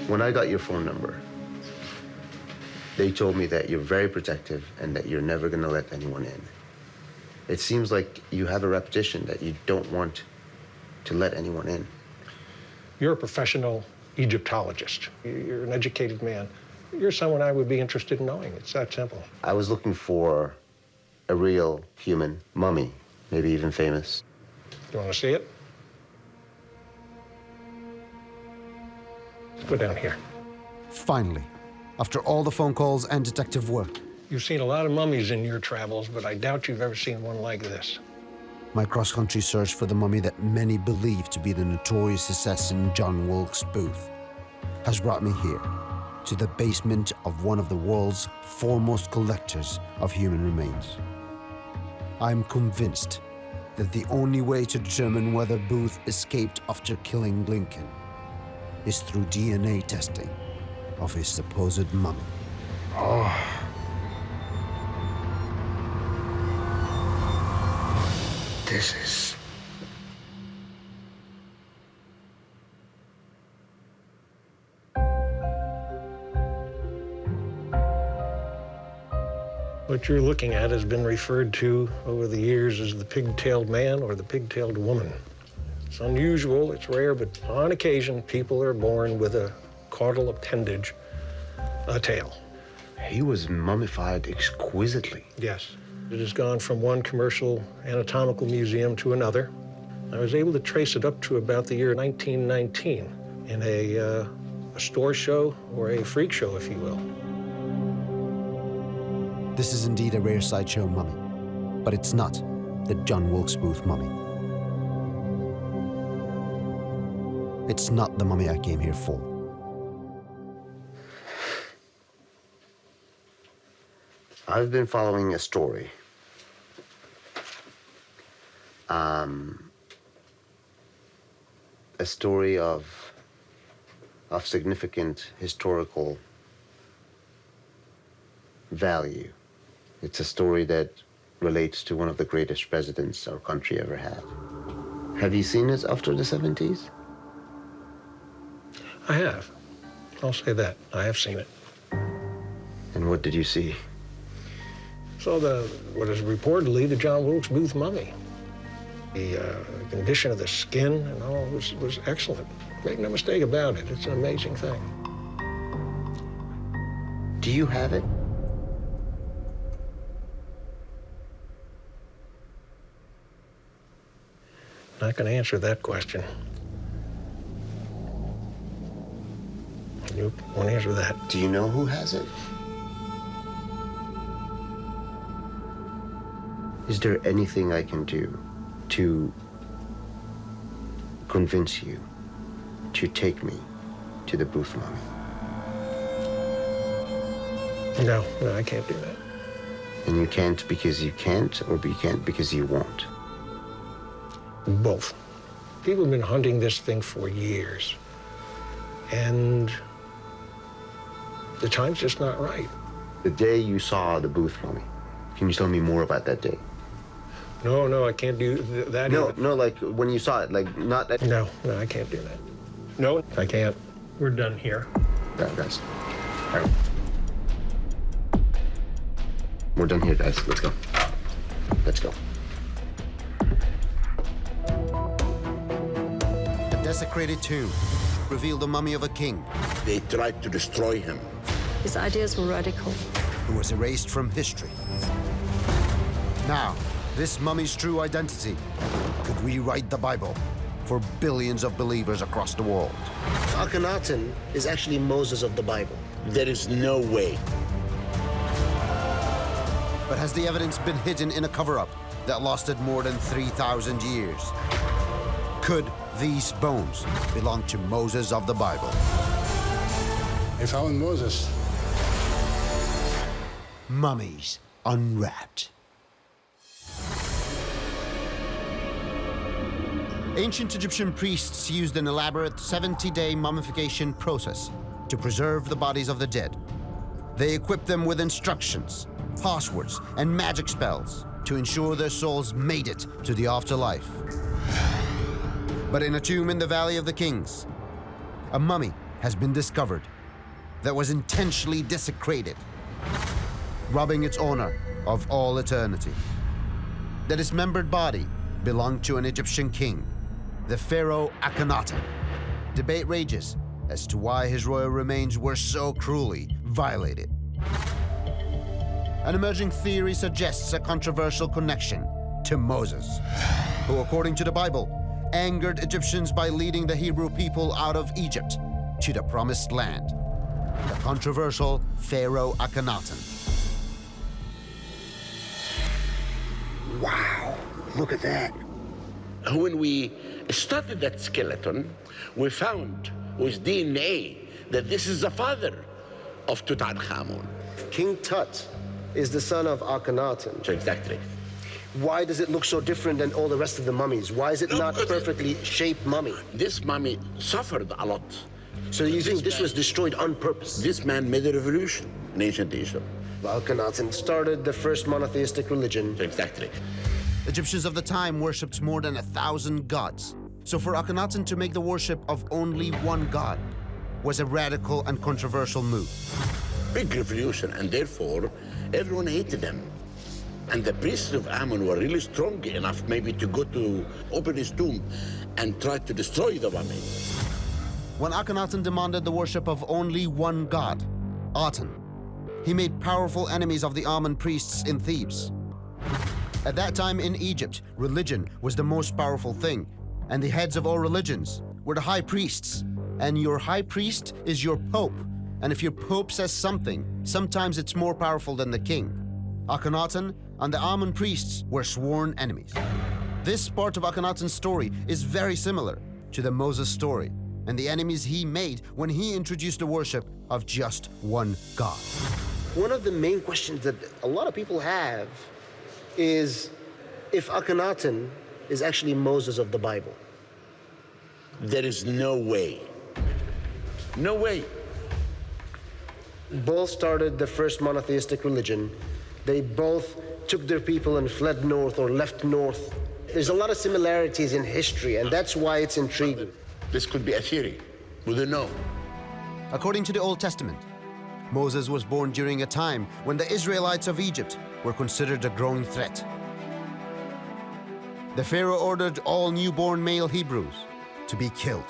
when I got your phone number, they told me that you're very protective and that you're never going to let anyone in. It seems like you have a reputation that you don't want to let anyone in. You're a professional Egyptologist. You're an educated man. You're someone I would be interested in knowing. It's that simple. I was looking for a real human mummy, maybe even famous. You want to see it? Let's go down here. Finally, after all the phone calls and detective work, You've seen a lot of mummies in your travels, but I doubt you've ever seen one like this. my cross-country search for the mummy that many believe to be the notorious assassin John Wilkes Booth has brought me here, to the basement of one of the world's foremost collectors of human remains. I'm convinced that the only way to determine whether Booth escaped after killing Lincoln is through DNA testing of his supposed mummy. Oh. This is... What you're looking at has been referred to over the years as the pig-tailed man or the pig-tailed woman. It's unusual, it's rare, but on occasion, people are born with a caudal appendage, a tail. He was mummified exquisitely. Yes. It has gone from one commercial anatomical museum to another. I was able to trace it up to about the year 1919 in a store show or a freak show, if you will. This is indeed a rare sideshow mummy, but it's not the John Wilkes Booth mummy. It's not the mummy I came here for. I've been following a story. A story of significant historical value. It's a story that relates to one of the greatest presidents our country ever had. Have you seen it after the 70s? I have. I'll say that. I have seen it. And what did you see? So what is reportedly the John Wilkes Booth mummy. The condition of the skin and all was excellent. Make no mistake about it, it's an amazing thing. Do you have it? Not going to answer that question. You won't answer that. Do you know who has it? Is there anything I can do to convince you to take me to the Booth mummy? No, I can't do that. And you can't because you can't, or you can't because you won't? Both. People have been hunting this thing for years. And the time's just not right. The day you saw the Booth mummy, can you tell me more about that day? No, I can't do that. No, like when you saw it, like not that. No, I can't do that. No, I can't. We're done here. Yeah, guys. All right. We're done here, guys. Let's go. Let's go. A desecrated tomb revealed the mummy of a king. They tried to destroy him. His ideas were radical. Who was erased from history. Now, this mummy's true identity could rewrite the Bible for billions of believers across the world. Akhenaten is actually Moses of the Bible. There is no way. But has the evidence been hidden in a cover-up that lasted more than 3,000 years? Could these bones belong to Moses of the Bible? They found Moses. Mummies Unwrapped. Ancient Egyptian priests used an elaborate 70-day mummification process to preserve the bodies of the dead. They equipped them with instructions, passwords, and magic spells to ensure their souls made it to the afterlife. But in a tomb in the Valley of the Kings, a mummy has been discovered that was intentionally desecrated, robbing its owner of all eternity. The dismembered body belonged to an Egyptian king, the pharaoh Akhenaten. Debate rages as to why his royal remains were so cruelly violated. An emerging theory suggests a controversial connection to Moses, who, according to the Bible, angered Egyptians by leading the Hebrew people out of Egypt to the Promised Land. The controversial Pharaoh Akhenaten. Wow, look at that. When we studied that skeleton, we found with DNA that this is the father of Tutankhamun. King Tut is the son of Akhenaten. So exactly. Why does it look so different than all the rest of the mummies? Why is it not a perfectly shaped mummy? This mummy suffered a lot. So you think this was destroyed on purpose? This man made a revolution in ancient Egypt. Akhenaten started the first monotheistic religion. Exactly. Egyptians of the time worshipped more than 1,000 gods. So for Akhenaten to make the worship of only one god was a radical and controversial move. Big revolution, and therefore everyone hated him. And the priests of Ammon were really strong enough maybe to go to open his tomb and try to destroy the mummy. When Akhenaten demanded the worship of only one god, Aten, he made powerful enemies of the Ammon priests in Thebes. At that time in Egypt, religion was the most powerful thing, and the heads of all religions were the high priests. And your high priest is your pope. And if your pope says something, sometimes it's more powerful than the king. Akhenaten and the Ammon priests were sworn enemies. This part of Akhenaten's story is very similar to the Moses story and the enemies he made when he introduced the worship of just one God. One of the main questions that a lot of people have is if Akhenaten is actually Moses of the Bible. There is no way. No way. Both started the first monotheistic religion. They both took their people and fled north or left north. There's a lot of similarities in history, and that's why it's intriguing. This could be a theory. We don't know. According to the Old Testament, Moses was born during a time when the Israelites of Egypt were considered a growing threat. The Pharaoh ordered all newborn male Hebrews to be killed.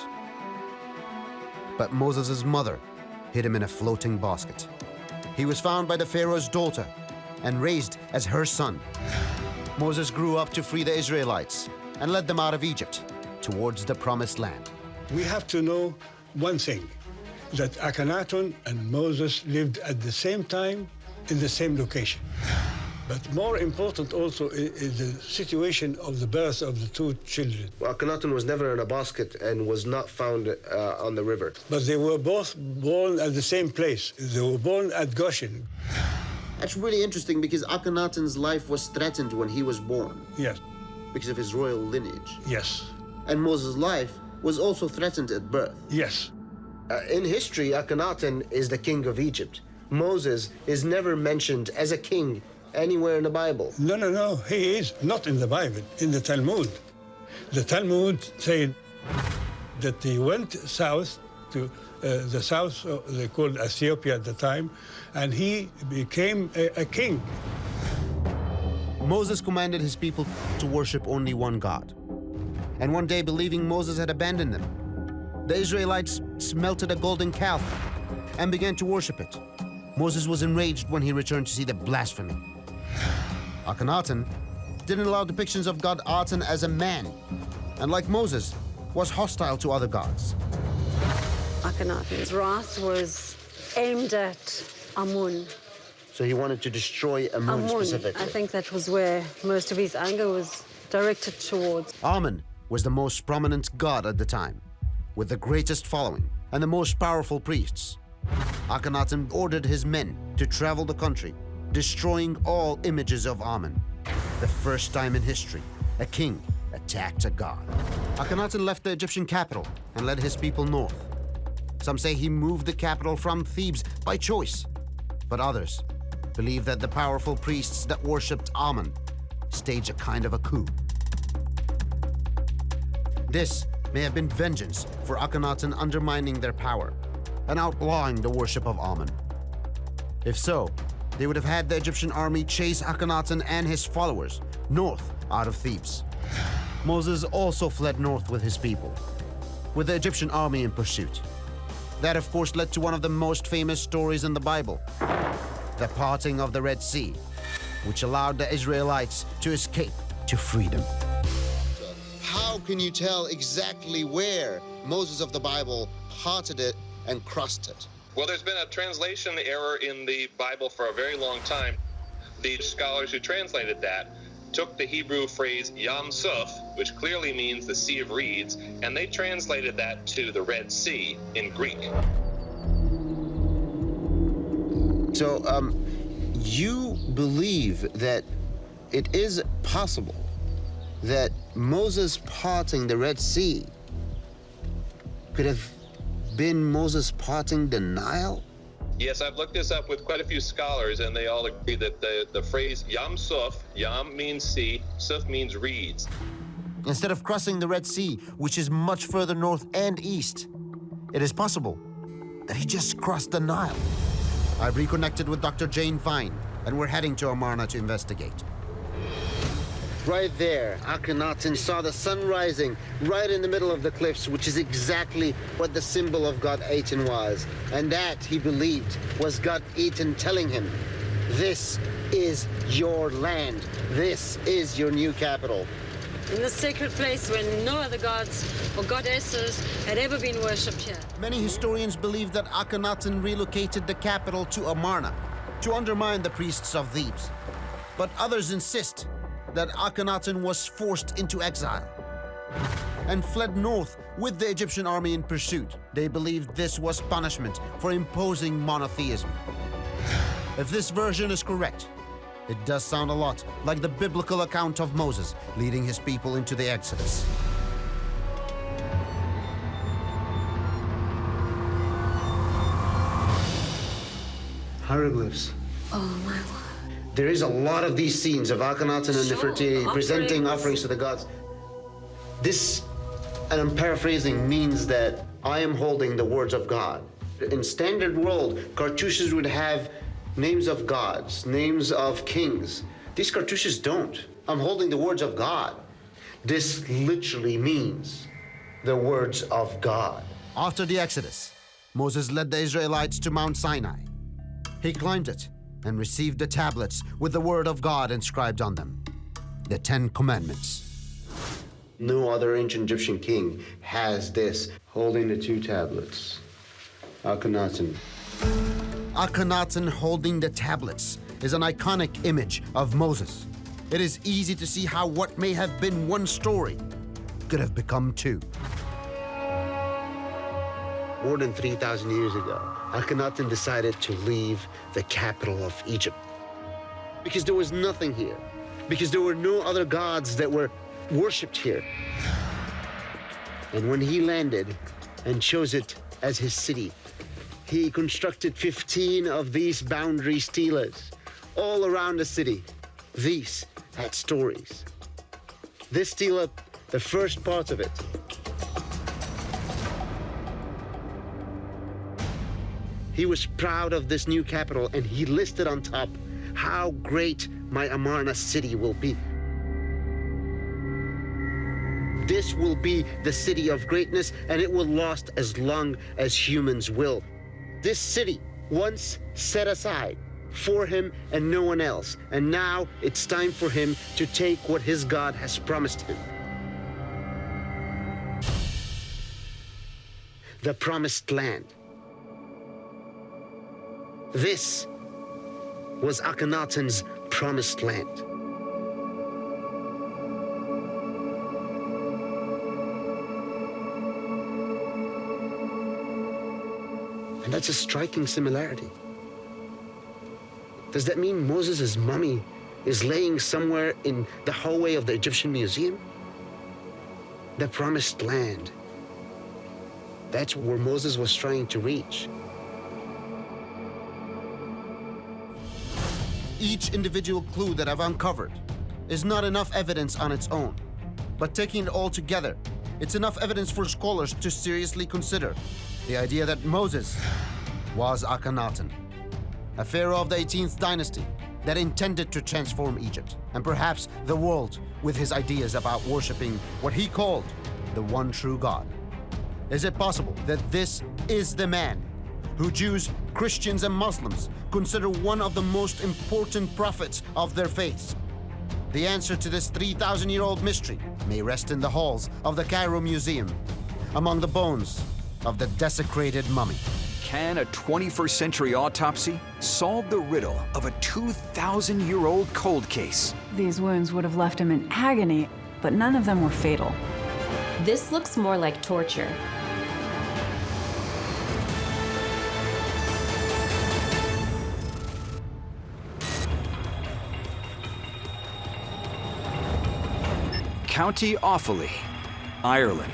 But Moses' mother hid him in a floating basket. He was found by the Pharaoh's daughter and raised as her son. Moses grew up to free the Israelites and led them out of Egypt towards the Promised Land. We have to know one thing, that Akhenaten and Moses lived at the same time in the same location. But more important also is the situation of the birth of the two children. Well, Akhenaten was never in a basket and was not found on the river. But they were both born at the same place. They were born at Goshen. That's really interesting because Akhenaten's life was threatened when he was born. Yes. Because of his royal lineage. Yes. And Moses' life was also threatened at birth. Yes. In history, Akhenaten is the king of Egypt. Moses is never mentioned as a king anywhere in the Bible. No. He is not in the Bible, in the Talmud. The Talmud said that he went south to the south, they called Ethiopia at the time, and he became a king. Moses commanded his people to worship only one God. And one day, believing Moses had abandoned them, the Israelites smelted a golden calf and began to worship it. Moses was enraged when he returned to see the blasphemy. Akhenaten didn't allow depictions of God Aten as a man, and like Moses, was hostile to other gods. Akhenaten's wrath was aimed at Amun. So he wanted to destroy Amun specifically. I think that was where most of his anger was directed towards. Amun was the most prominent god at the time, with the greatest following and the most powerful priests. Akhenaten ordered his men to travel the country, destroying all images of Amun. The first time in history, a king attacked a god. Akhenaten left the Egyptian capital and led his people north. Some say he moved the capital from Thebes by choice, but others believe that the powerful priests that worshipped Amun staged a kind of a coup. This may have been vengeance for Akhenaten undermining their power and outlawing the worship of Amun. If so, they would have had the Egyptian army chase Akhenaten and his followers north out of Thebes. Moses also fled north with his people, with the Egyptian army in pursuit. That, of course, led to one of the most famous stories in the Bible, the parting of the Red Sea, which allowed the Israelites to escape to freedom. How can you tell exactly where Moses of the Bible parted it and crossed it? Well, there's been a translation error in the Bible for a very long time. The scholars who translated that took the Hebrew phrase Yam Suf, which clearly means the Sea of Reeds, and they translated that to the Red Sea in Greek. So, you believe that it is possible that Moses parting the Red Sea could have been Moses parting the Nile? Yes, I've looked this up with quite a few scholars, and they all agree that the phrase Yam Suf, Yam means sea, Suf means reeds. Instead of crossing the Red Sea, which is much further north and east, it is possible that he just crossed the Nile. I've reconnected with Dr. Jane Vine, and we're heading to Amarna to investigate. Right there, Akhenaten saw the sun rising right in the middle of the cliffs, which is exactly what the symbol of God Aten was. And that, he believed, was God Aten telling him, this is your land. This is your new capital. In the sacred place where no other gods or goddesses had ever been worshipped here. Many historians believe that Akhenaten relocated the capital to Amarna to undermine the priests of Thebes. But others insist that Akhenaten was forced into exile and fled north with the Egyptian army in pursuit. They believed this was punishment for imposing monotheism. If this version is correct, it does sound a lot like the biblical account of Moses leading his people into the Exodus. Hieroglyphs. Oh my word. There is a lot of these scenes of Akhenaten and Nefertiti presenting offerings to the gods. This, and I'm paraphrasing, means that I am holding the words of God. In standard world, cartouches would have names of gods, names of kings. These cartouches don't. I'm holding the words of God. This literally means the words of God. After the Exodus, Moses led the Israelites to Mount Sinai. He climbed it and received the tablets with the word of God inscribed on them, the 10 Commandments. No other ancient Egyptian king has this, holding the 2 tablets. Akhenaten. Akhenaten holding the tablets is an iconic image of Moses. It is easy to see how what may have been one story could have become 2. More than 3,000 years ago, Akhenaten decided to leave the capital of Egypt because there was nothing here, because there were no other gods that were worshipped here. And when he landed and chose it as his city, he constructed 15 of these boundary stelas all around the city. These had stories. This stela, the first part of it, he was proud of this new capital, and he listed on top how great my Amarna city will be. This will be the city of greatness, and it will last as long as humans will. This city, once set aside for him and no one else, and now it's time for him to take what his God has promised him. The promised land. This was Akhenaten's promised land. And that's a striking similarity. Does that mean Moses' mummy is laying somewhere in the hallway of the Egyptian museum? The promised land That's where Moses was trying to reach. Each individual clue that I've uncovered is not enough evidence on its own. But taking it all together, it's enough evidence for scholars to seriously consider the idea that Moses was Akhenaten, a pharaoh of the 18th dynasty that intended to transform Egypt and perhaps the world with his ideas about worshiping what he called the one true God. Is it possible that this is the man who Jews, Christians, and Muslims consider one of the most important prophets of their faiths? The answer to this 3,000-year-old mystery may rest in the halls of the Cairo Museum, among the bones of the desecrated mummy. Can a 21st century autopsy solve the riddle of a 2,000-year-old cold case? These wounds would have left him in agony, but none of them were fatal. This looks more like torture. County Offaly, Ireland.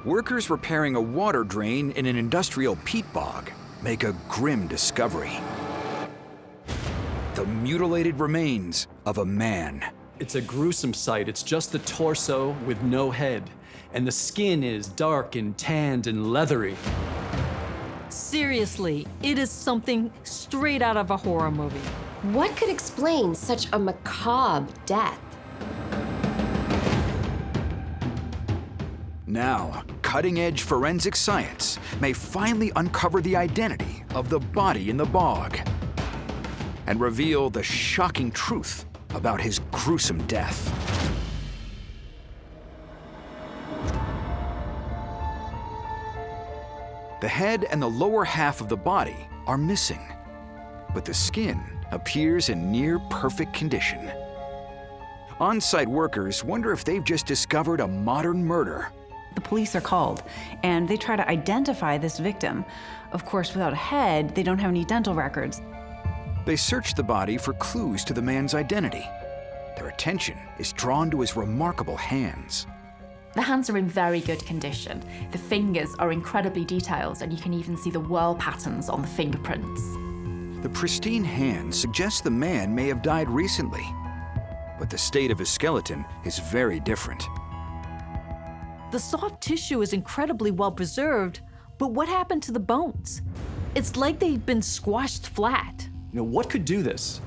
Workers repairing a water drain in an industrial peat bog make a grim discovery. The mutilated remains of a man. It's a gruesome sight. It's just the torso with no head. And the skin is dark and tanned and leathery. Seriously, it is something straight out of a horror movie. What could explain such a macabre death? Now, cutting-edge forensic science may finally uncover the identity of the body in the bog and reveal the shocking truth about his gruesome death. The head and the lower half of the body are missing, but the skin appears in near-perfect condition. On-site workers wonder if they've just discovered a modern murder. The police are called, and they try to identify this victim. Of course, without a head, they don't have any dental records. They search the body for clues to the man's identity. Their attention is drawn to his remarkable hands. The hands are in very good condition. The fingers are incredibly detailed, and you can even see the whirl patterns on the fingerprints. The pristine hands suggest the man may have died recently, but the state of his skeleton is very different. The soft tissue is incredibly well preserved, but what happened to the bones? It's like they've been squashed flat. You know, what could do this?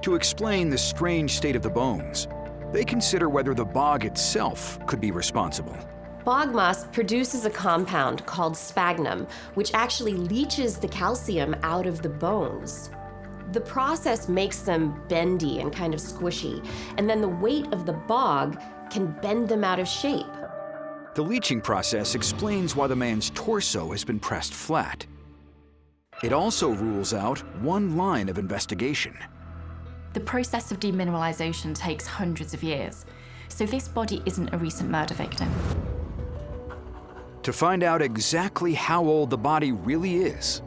To explain the strange state of the bones, they consider whether the bog itself could be responsible. Bog moss produces a compound called sphagnum, which actually leaches the calcium out of the bones. The process makes them bendy and kind of squishy, and then the weight of the bog can bend them out of shape. The leaching process explains why the man's torso has been pressed flat. It also rules out one line of investigation. The process of demineralization takes hundreds of years, so this body isn't a recent murder victim. To find out exactly how old the body really is,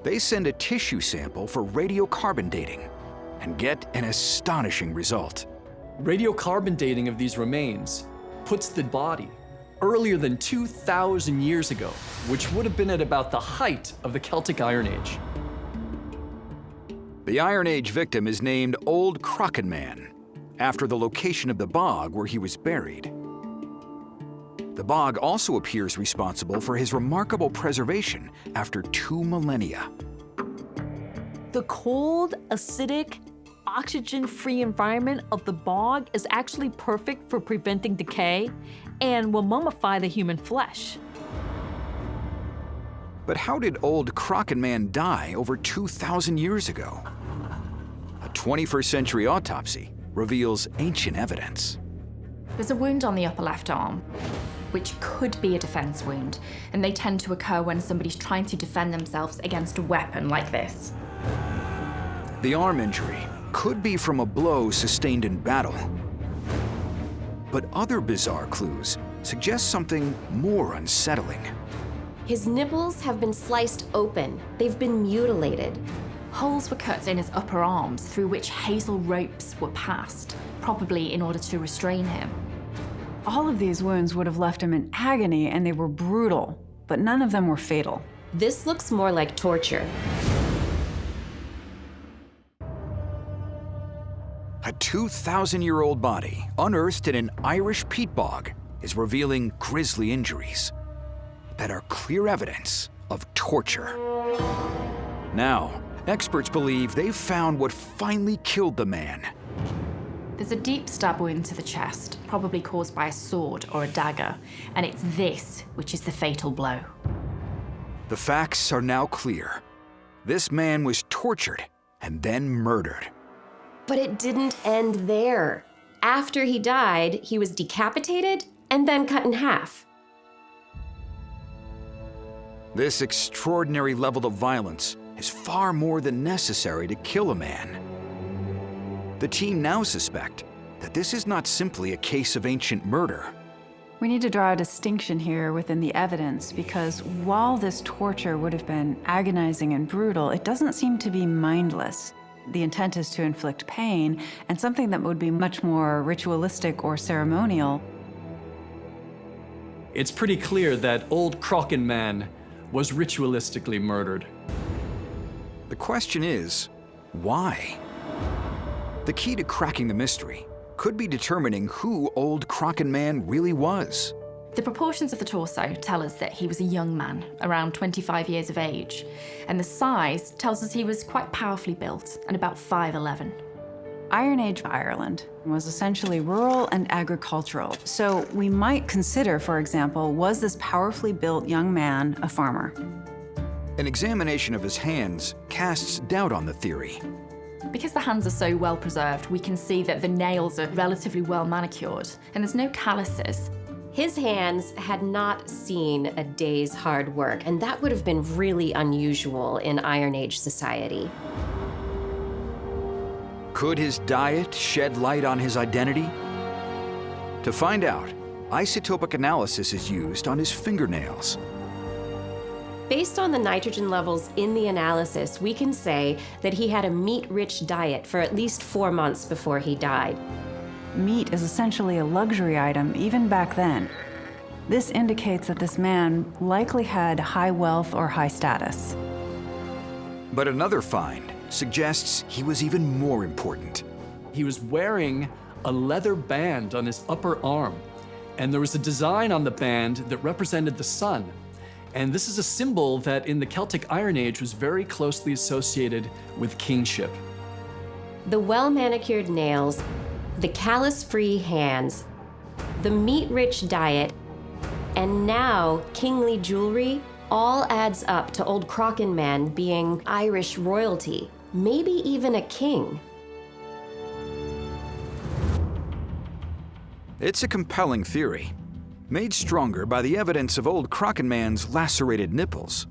they send a tissue sample for radiocarbon dating and get an astonishing result. Radiocarbon dating of these remains puts the body earlier than 2,000 years ago, which would have been at about the height of the Celtic Iron Age. The Iron Age victim is named Old Crocken Man, after the location of the bog where he was buried. The bog also appears responsible for his remarkable preservation after 2 millennia. The cold, acidic, oxygen-free environment of the bog is actually perfect for preventing decay and will mummify the human flesh. But how did Old Crocken Man die over 2,000 years ago? A 21st century autopsy reveals ancient evidence. There's a wound on the upper left arm, which could be a defense wound, and they tend to occur when somebody's trying to defend themselves against a weapon like this. The arm injury could be from a blow sustained in battle. But other bizarre clues suggest something more unsettling. His nipples have been sliced open. They've been mutilated. Holes were cut in his upper arms through which hazel ropes were passed, probably in order to restrain him. All of these wounds would have left him in agony, and they were brutal, but none of them were fatal. This looks more like torture. A 2,000-year-old body, unearthed in an Irish peat bog, is revealing grisly injuries that are clear evidence of torture. Now, experts believe they've found what finally killed the man. There's a deep stab wound to the chest, probably caused by a sword or a dagger, and it's this which is the fatal blow. The facts are now clear. This man was tortured and then murdered. But it didn't end there. After he died, he was decapitated and then cut in half. This extraordinary level of violence is far more than necessary to kill a man. The team now suspect that this is not simply a case of ancient murder. We need to draw a distinction here within the evidence, because while this torture would have been agonizing and brutal, it doesn't seem to be mindless. The intent is to inflict pain, and something that would be much more ritualistic or ceremonial. It's pretty clear that old Crocken Man was ritualistically murdered. The question is, why? The key to cracking the mystery could be determining who old Crocken Man really was. The proportions of the torso tell us that he was a young man, around 25 years of age, and the size tells us he was quite powerfully built and about 5'11". Iron Age Ireland was essentially rural and agricultural, so we might consider, for example, was this powerfully built young man a farmer? An examination of his hands casts doubt on the theory. Because the hands are so well preserved, we can see that the nails are relatively well manicured, and there's no calluses. His hands had not seen a day's hard work, and that would have been really unusual in Iron Age society. Could his diet shed light on his identity? To find out, isotopic analysis is used on his fingernails. Based on the nitrogen levels in the analysis, we can say that he had a meat-rich diet for at least 4 months before he died. Meat is essentially a luxury item even back then. This indicates that this man likely had high wealth or high status. But another find suggests he was even more important. He was wearing a leather band on his upper arm, and there was a design on the band that represented the sun. And this is a symbol that in the Celtic Iron Age was very closely associated with kingship. The well-manicured nails, the callus-free hands, the meat-rich diet, and now kingly jewelry all adds up to old Crocken Man being Irish royalty, maybe even a king. It's a compelling theory, made stronger by the evidence of old Crocken Man's lacerated nipples.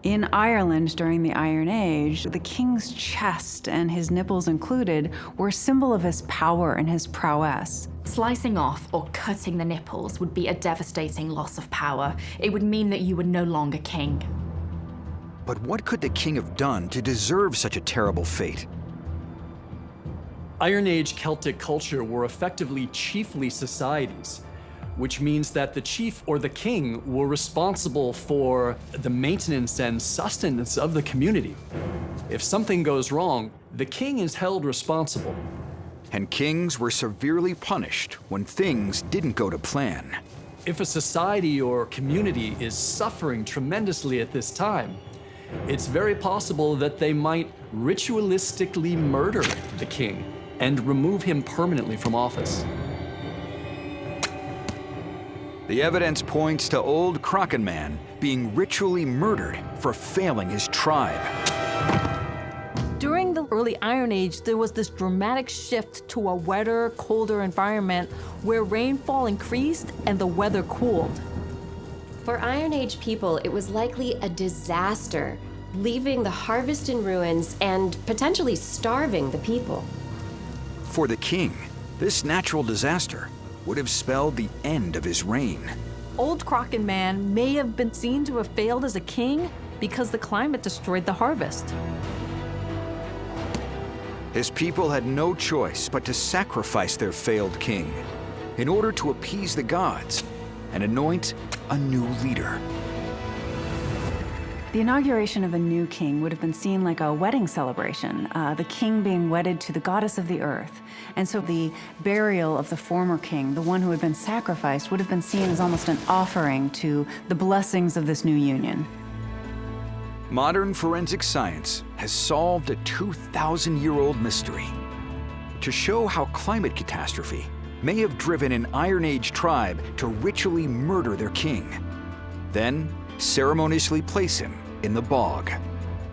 In Ireland during the Iron Age, the king's chest, and his nipples included, were a symbol of his power and his prowess. Slicing off or cutting the nipples would be a devastating loss of power. It would mean that you were no longer king. But what could the king have done to deserve such a terrible fate? Iron Age Celtic culture were effectively chiefly societies, which means that the chief or the king were responsible for the maintenance and sustenance of the community. If something goes wrong, the king is held responsible. And kings were severely punished when things didn't go to plan. If a society or community is suffering tremendously at this time, it's very possible that they might ritualistically murder the king and remove him permanently from office. The evidence points to old Crocken Man being ritually murdered for failing his tribe. During the early Iron Age, there was this dramatic shift to a wetter, colder environment where rainfall increased and the weather cooled. For Iron Age people, it was likely a disaster, leaving the harvest in ruins and potentially starving the people. For the king, this natural disaster would have spelled the end of his reign. Old Crocken Man may have been seen to have failed as a king because the climate destroyed the harvest. His people had no choice but to sacrifice their failed king. in order to appease the gods and anoint a new leader. The inauguration of a new king would have been seen like a wedding celebration, the king being wedded to the goddess of the earth. And so the burial of the former king, the one who had been sacrificed, would have been seen as almost an offering to the blessings of this new union. Modern forensic science has solved a 2,000-year-old mystery to show how climate catastrophe may have driven an Iron Age tribe to ritually murder their king, then ceremoniously place him in the bog.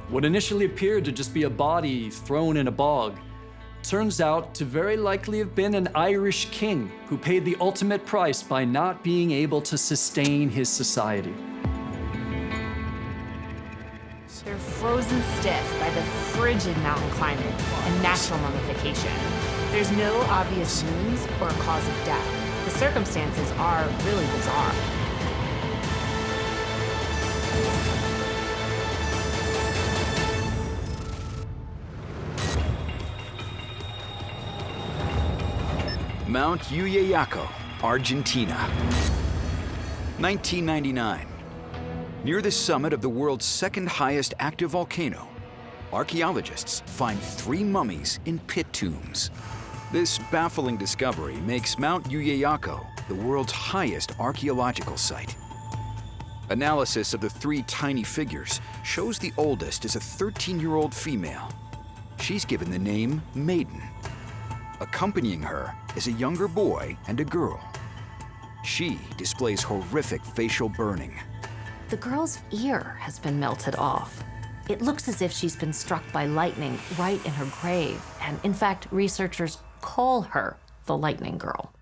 What initially appeared to just be a body thrown in a bog turns out to very likely have been an Irish king who paid the ultimate price by not being able to sustain his society. They're frozen stiff by the frigid mountain climate and natural mummification. There's no obvious wounds or cause of death. The circumstances are really bizarre. Mount Yuyayaco, Argentina. 1999. Near the summit of the world's second highest active volcano, archaeologists find 3 mummies in pit tombs. This baffling discovery makes Mount Yuyayaco the world's highest archaeological site. Analysis of the 3 tiny figures shows the oldest is a 13-year-old female. She's given the name Maiden. Accompanying her is a younger boy and a girl. She displays horrific facial burning. The girl's ear has been melted off. It looks as if she's been struck by lightning right in her grave. And in fact, researchers call her the Lightning Girl.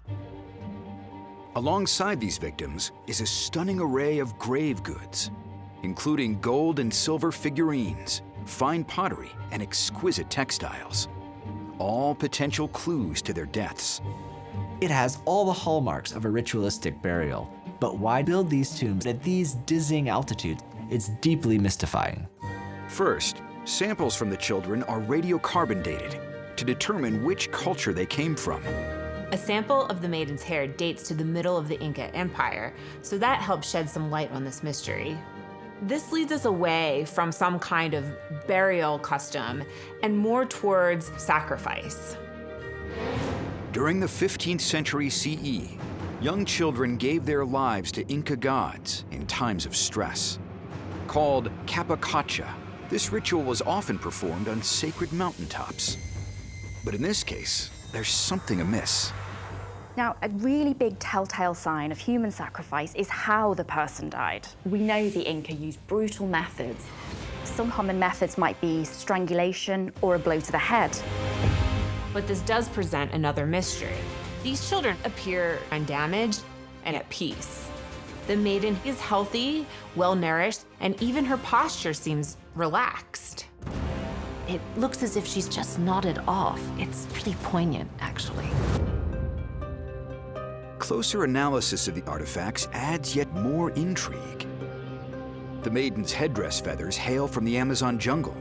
Alongside these victims is a stunning array of grave goods, including gold and silver figurines, fine pottery, and exquisite textiles. All potential clues to their deaths. It has all the hallmarks of a ritualistic burial, but why build these tombs at these dizzying altitudes? It's deeply mystifying. First, samples from the children are radiocarbon dated to determine which culture they came from. A sample of the maiden's hair dates to the middle of the Inca Empire, so that helps shed some light on this mystery. This leads us away from some kind of burial custom and more towards sacrifice. During the 15th century CE, young children gave their lives to Inca gods in times of stress. Called capacacha, this ritual was often performed on sacred mountaintops. But in this case, there's something amiss. Now, a really big telltale sign of human sacrifice is how the person died. We know the Inca used brutal methods. Some common methods might be strangulation or a blow to the head. But this does present another mystery. These children appear undamaged and at peace. The maiden is healthy, well-nourished, and even her posture seems relaxed. It looks as if she's just nodded off. It's pretty poignant, actually. Closer analysis of the artifacts adds yet more intrigue. The maiden's headdress feathers hail from the Amazon jungle,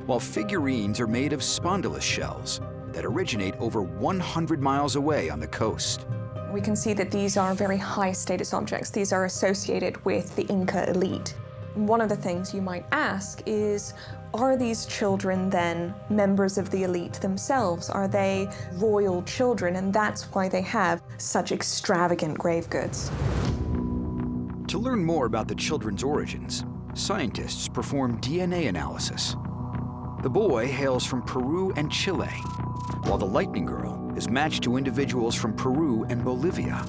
while figurines are made of spondylus shells that originate over 100 miles away on the coast. We can see that these are very high status objects. These are associated with the Inca elite. One of the things you might ask is, are these children then members of the elite themselves? Are they royal children, and that's why they have such extravagant grave goods? To learn more about the children's origins, scientists perform DNA analysis. The boy hails from Peru and Chile, while the Lightning Girl is matched to individuals from Peru and Bolivia.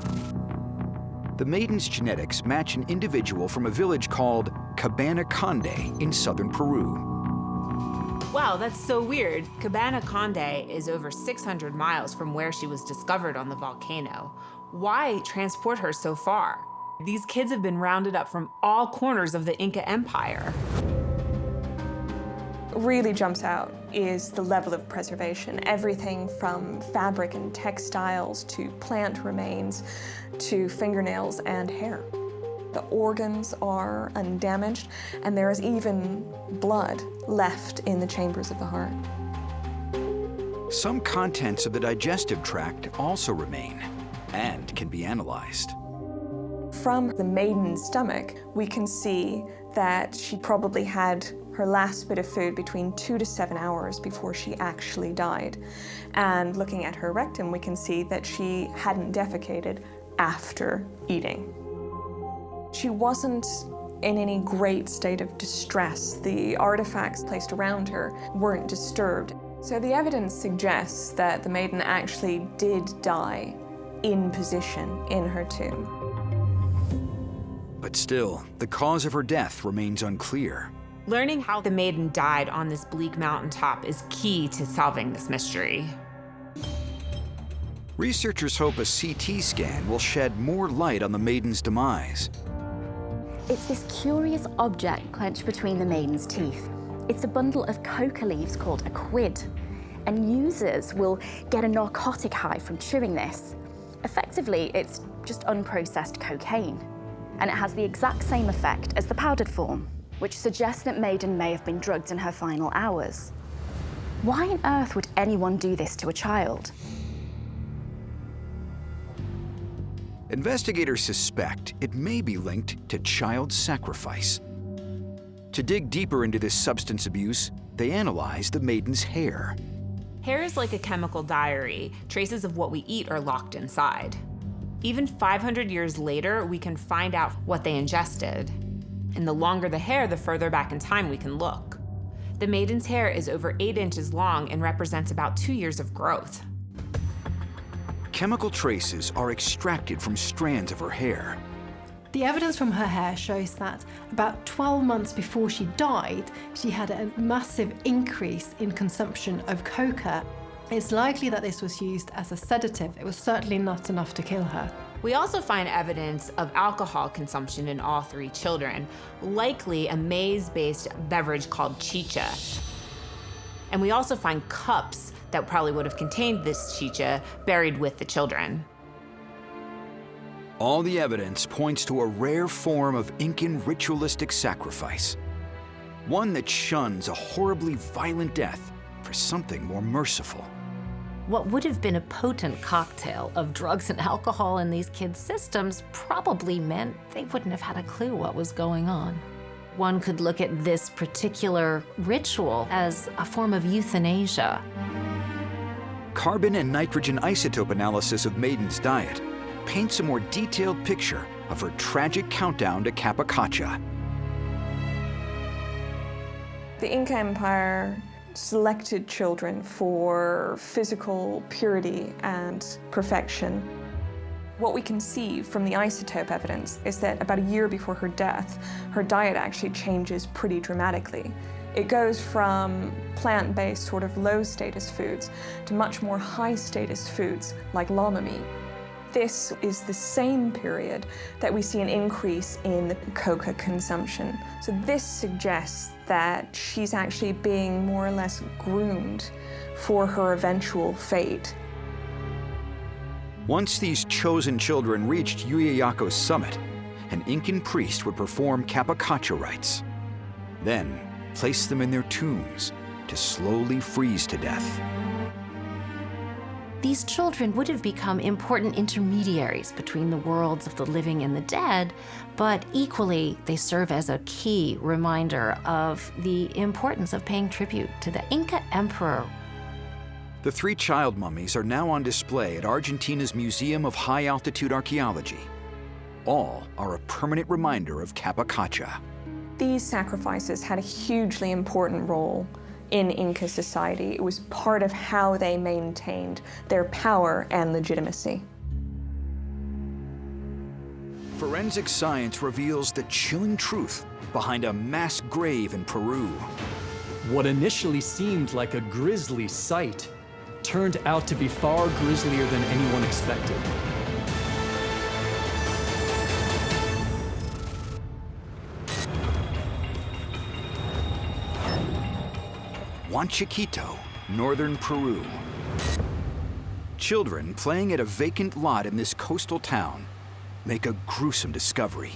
The maiden's genetics match an individual from a village called Cabana Conde in southern Peru. Wow, that's so weird. Cabana Conde is over 600 miles from where she was discovered on the volcano. Why transport her so far? These kids have been rounded up from all corners of the Inca Empire. Really jumps out is the level of preservation. Everything from fabric and textiles to plant remains to fingernails and hair. The organs are undamaged, and there is even blood left in the chambers of the heart. Some contents of the digestive tract also remain, and can be analyzed. From the maiden's stomach, we can see that she probably had her last bit of food between 2 to 7 hours before she actually died. And looking at her rectum, we can see that she hadn't defecated after eating. She wasn't in any great state of distress. The artifacts placed around her weren't disturbed. So the evidence suggests that the maiden actually did die in position in her tomb. But still, the cause of her death remains unclear. Learning how the maiden died on this bleak mountaintop is key to solving this mystery. Researchers hope a CT scan will shed more light on the maiden's demise. It's this curious object clenched between the maiden's teeth. It's a bundle of coca leaves called a quid, and users will get a narcotic high from chewing this. Effectively, it's just unprocessed cocaine, and it has the exact same effect as the powdered form, which suggests that Maiden may have been drugged in her final hours. Why on earth would anyone do this to a child? Investigators suspect it may be linked to child sacrifice. To dig deeper into this substance abuse, they analyzed the maiden's hair. Hair is like a chemical diary. Traces of what we eat are locked inside. Even 500 years later, we can find out what they ingested. And the longer the hair, the further back in time we can look. The maiden's hair is over 8 inches long and represents about 2 years of growth. Chemical traces are extracted from strands of her hair. The evidence from her hair shows that about 12 months before she died, she had a massive increase in consumption of coca. It's likely that this was used as a sedative. It was certainly not enough to kill her. We also find evidence of alcohol consumption in all 3 children, likely a maize-based beverage called chicha. And we also find cups that probably would have contained this chicha buried with the children. All the evidence points to a rare form of Incan ritualistic sacrifice, one that shuns a horribly violent death for something more merciful. What would have been a potent cocktail of drugs and alcohol in these kids' systems probably meant they wouldn't have had a clue what was going on. One could look at this particular ritual as a form of euthanasia. Carbon and nitrogen isotope analysis of Maiden's diet paints a more detailed picture of her tragic countdown to Capacacha. The Inca Empire selected children for physical purity and perfection. What we can see from the isotope evidence is that about a year before her death, her diet actually changes pretty dramatically. It goes from plant-based sort of low-status foods to much more high-status foods like llama meat. This is the same period that we see an increase in the coca consumption. So this suggests that she's actually being more or less groomed for her eventual fate. Once these chosen children reached Yuyayaco's summit, an Incan priest would perform Capacacha rites, then place them in their tombs to slowly freeze to death. These children would have become important intermediaries between the worlds of the living and the dead, but equally they serve as a key reminder of the importance of paying tribute to the Inca emperor. The 3 child mummies are now on display at Argentina's Museum of High Altitude Archaeology. All are a permanent reminder of Capacacha. These sacrifices had a hugely important role in Inca society. It was part of how they maintained their power and legitimacy. Forensic science reveals the chilling truth behind a mass grave in Peru. What initially seemed like a grisly sight turned out to be far grislier than anyone expected. Huanchaquito, northern Peru. Children playing at a vacant lot in this coastal town make a gruesome discovery.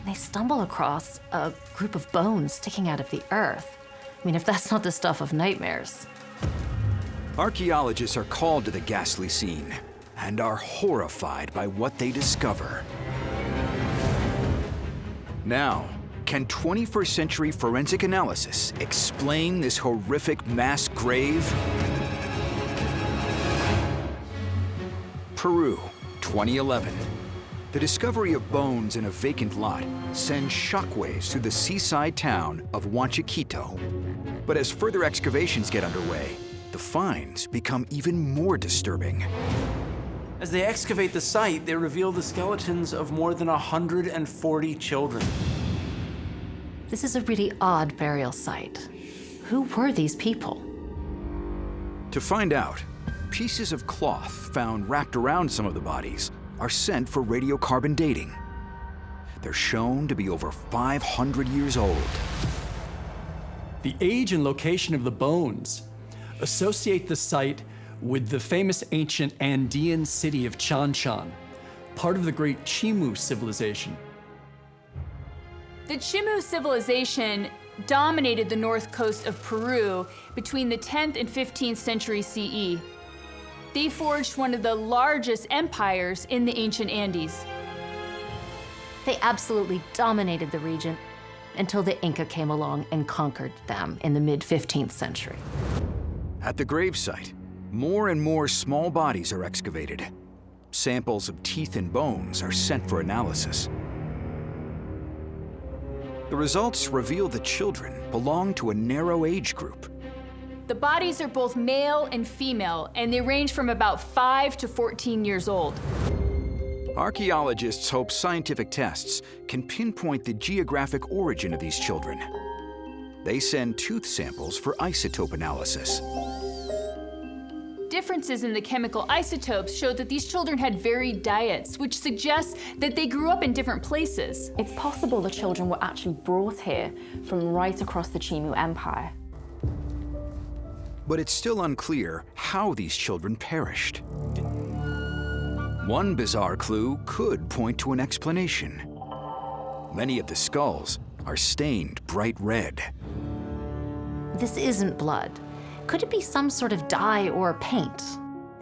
They stumble across a group of bones sticking out of the earth. I mean, if that's not the stuff of nightmares. Archaeologists are called to the ghastly scene and are horrified by what they discover. Now, can 21st century forensic analysis explain this horrific mass grave? Peru, 2011. The discovery of bones in a vacant lot sends shockwaves through the seaside town of Huanchaquito. But as further excavations get underway, the finds become even more disturbing. As they excavate the site, they reveal the skeletons of more than 140 children. This is a really odd burial site. Who were these people? To find out, pieces of cloth found wrapped around some of the bodies are sent for radiocarbon dating. They're shown to be over 500 years old. The age and location of the bones associate the site with the famous ancient Andean city of Chan Chan, part of the great Chimu civilization. The Chimu civilization dominated the north coast of Peru between the 10th and 15th century CE. They forged one of the largest empires in the ancient Andes. They absolutely dominated the region until the Inca came along and conquered them in the mid-15th century. At the gravesite, more and more small bodies are excavated. Samples of teeth and bones are sent for analysis. The results reveal the children belong to a narrow age group. The bodies are both male and female, and they range from about 5 to 14 years old. Archaeologists hope scientific tests can pinpoint the geographic origin of these children. They send tooth samples for isotope analysis. Differences in the chemical isotopes show that these children had varied diets, which suggests that they grew up in different places. It's possible the children were actually brought here from right across the Chimu Empire. But it's still unclear how these children perished. One bizarre clue could point to an explanation. Many of the skulls are stained bright red. This isn't blood. Could it be some sort of dye or paint?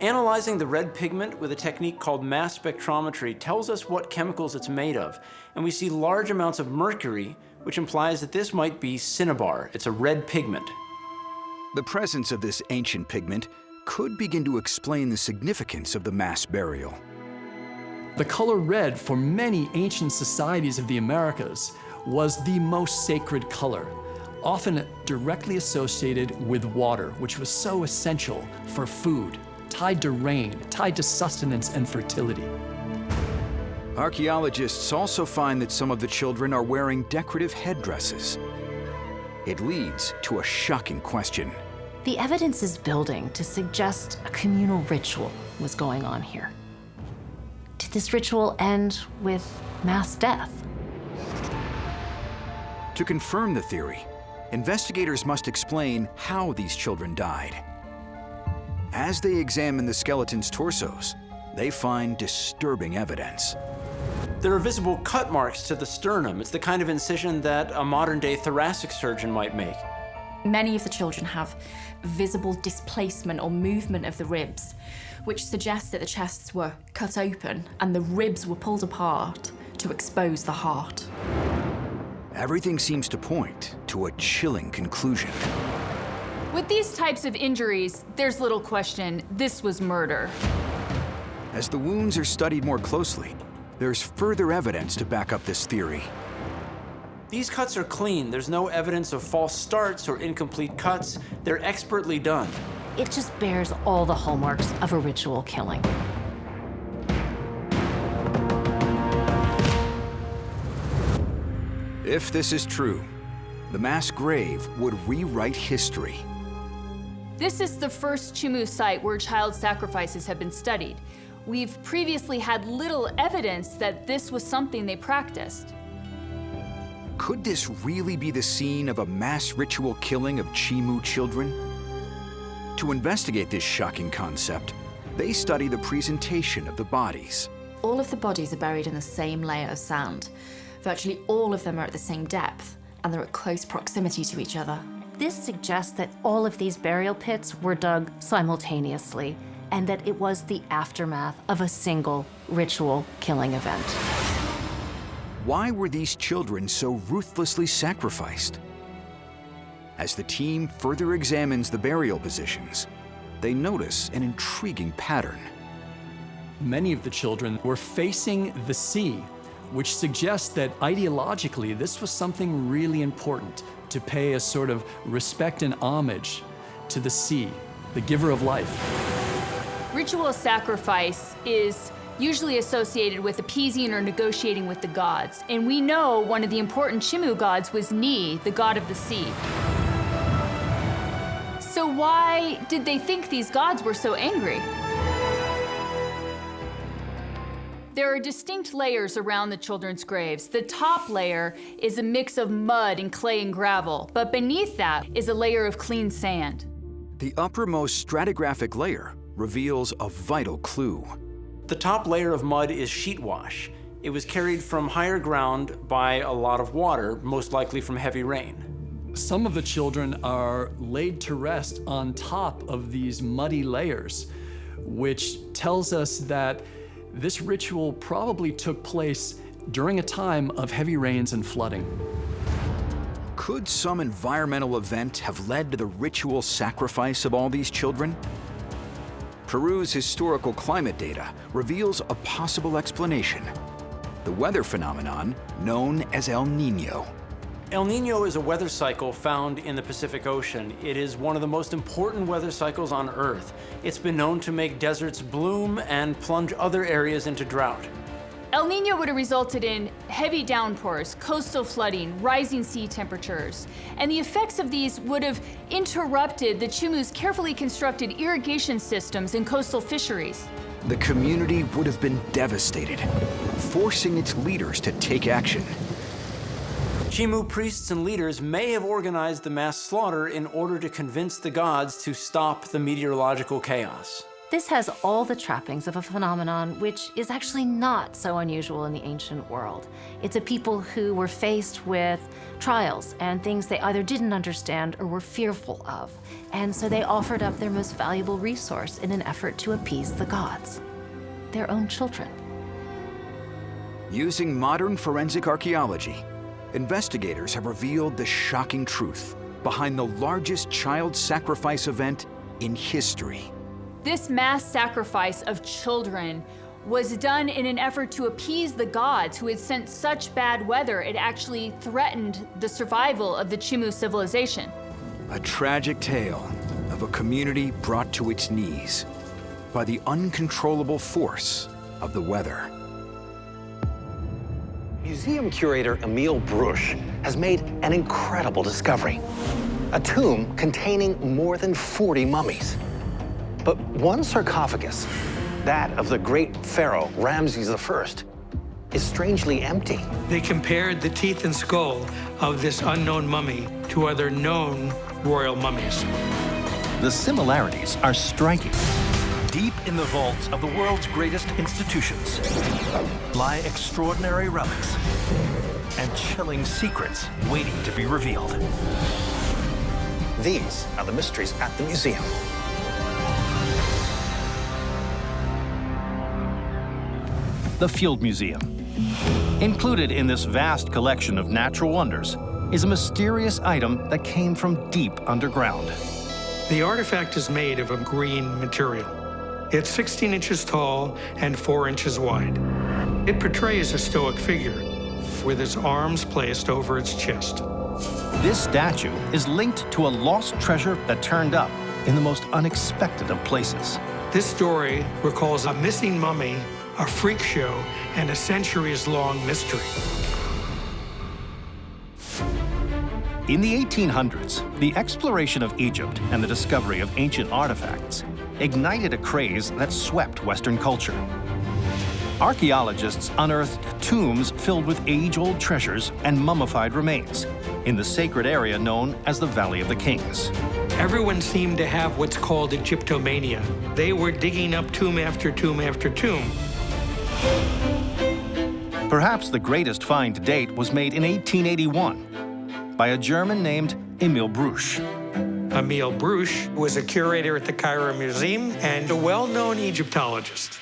Analyzing the red pigment with a technique called mass spectrometry tells us what chemicals it's made of, and we see large amounts of mercury, which implies that this might be cinnabar. It's a red pigment. The presence of this ancient pigment could begin to explain the significance of the mass burial. The color red for many ancient societies of the Americas was the most sacred color, often directly associated with water, which was so essential for food, tied to rain, tied to sustenance and fertility. Archaeologists also find that some of the children are wearing decorative headdresses. It leads to a shocking question. The evidence is building to suggest a communal ritual was going on here. Did this ritual end with mass death? To confirm the theory, investigators must explain how these children died. As they examine the skeletons' torsos, they find disturbing evidence. There are visible cut marks to the sternum. It's the kind of incision that a modern-day thoracic surgeon might make. Many of the children have visible displacement or movement of the ribs, which suggests that the chests were cut open and the ribs were pulled apart to expose the heart. Everything seems to point to a chilling conclusion. With these types of injuries, there's little question this was murder. As the wounds are studied more closely, there's further evidence to back up this theory. These cuts are clean. There's no evidence of false starts or incomplete cuts. They're expertly done. It just bears all the hallmarks of a ritual killing. If this is true, the mass grave would rewrite history. This is the first Chimu site where child sacrifices have been studied. We've previously had little evidence that this was something they practiced. Could this really be the scene of a mass ritual killing of Chimu children? To investigate this shocking concept, they study the presentation of the bodies. All of the bodies are buried in the same layer of sand. Virtually all of them are at the same depth, and they're at close proximity to each other. This suggests that all of these burial pits were dug simultaneously, and that it was the aftermath of a single ritual killing event. Why were these children so ruthlessly sacrificed? As the team further examines the burial positions, they notice an intriguing pattern. Many of the children were facing the sea, which suggests that ideologically this was something really important, to pay a sort of respect and homage to the sea, the giver of life. Ritual sacrifice is usually associated with appeasing or negotiating with the gods. And we know one of the important Chimu gods was Ni, the god of the sea. So why did they think these gods were so angry? There are distinct layers around the children's graves. The top layer is a mix of mud and clay and gravel, but beneath that is a layer of clean sand. The uppermost stratigraphic layer reveals a vital clue. The top layer of mud is sheet wash. It was carried from higher ground by a lot of water, most likely from heavy rain. Some of the children are laid to rest on top of these muddy layers, which tells us that this ritual probably took place during a time of heavy rains and flooding. Could some environmental event have led to the ritual sacrifice of all these children? Peru's historical climate data reveals a possible explanation: the weather phenomenon known as El Niño. El Niño is a weather cycle found in the Pacific Ocean. It is one of the most important weather cycles on Earth. It's been known to make deserts bloom and plunge other areas into drought. El Niño would have resulted in heavy downpours, coastal flooding, rising sea temperatures, and the effects of these would have interrupted the Chimu's carefully constructed irrigation systems and coastal fisheries. The community would have been devastated, forcing its leaders to take action. Chimu priests and leaders may have organized the mass slaughter in order to convince the gods to stop the meteorological chaos. This has all the trappings of a phenomenon which is actually not so unusual in the ancient world. It's a people who were faced with trials and things they either didn't understand or were fearful of, and so they offered up their most valuable resource in an effort to appease the gods, their own children. Using modern forensic archaeology, investigators have revealed the shocking truth behind the largest child sacrifice event in history. This mass sacrifice of children was done in an effort to appease the gods who had sent such bad weather it actually threatened the survival of the Chimu civilization. A tragic tale of a community brought to its knees by the uncontrollable force of the weather. Museum curator Emile Bruch has made an incredible discovery: a tomb containing more than 40 mummies. But one sarcophagus, that of the great pharaoh Ramses I, is strangely empty. They compared the teeth and skull of this unknown mummy to other known royal mummies. The similarities are striking. Deep in the vaults of the world's greatest institutions lie extraordinary relics and chilling secrets waiting to be revealed. These are the mysteries at the museum. The Field Museum. Included in this vast collection of natural wonders is a mysterious item that came from deep underground. The artifact is made of a green material. It's 16 inches tall and 4 inches wide. It portrays a stoic figure with its arms placed over its chest. This statue is linked to a lost treasure that turned up in the most unexpected of places. This story recalls a missing mummy, a freak show, and a centuries-long mystery. In the 1800s, the exploration of Egypt and the discovery of ancient artifacts ignited a craze that swept Western culture. Archaeologists unearthed tombs filled with age-old treasures and mummified remains in the sacred area known as the Valley of the Kings. Everyone seemed to have what's called Egyptomania. They were digging up tomb after tomb after tomb. Perhaps the greatest find to date was made in 1881 by a German named Emile Bruch. Emile Bruch was a curator at the Cairo Museum and a well-known Egyptologist.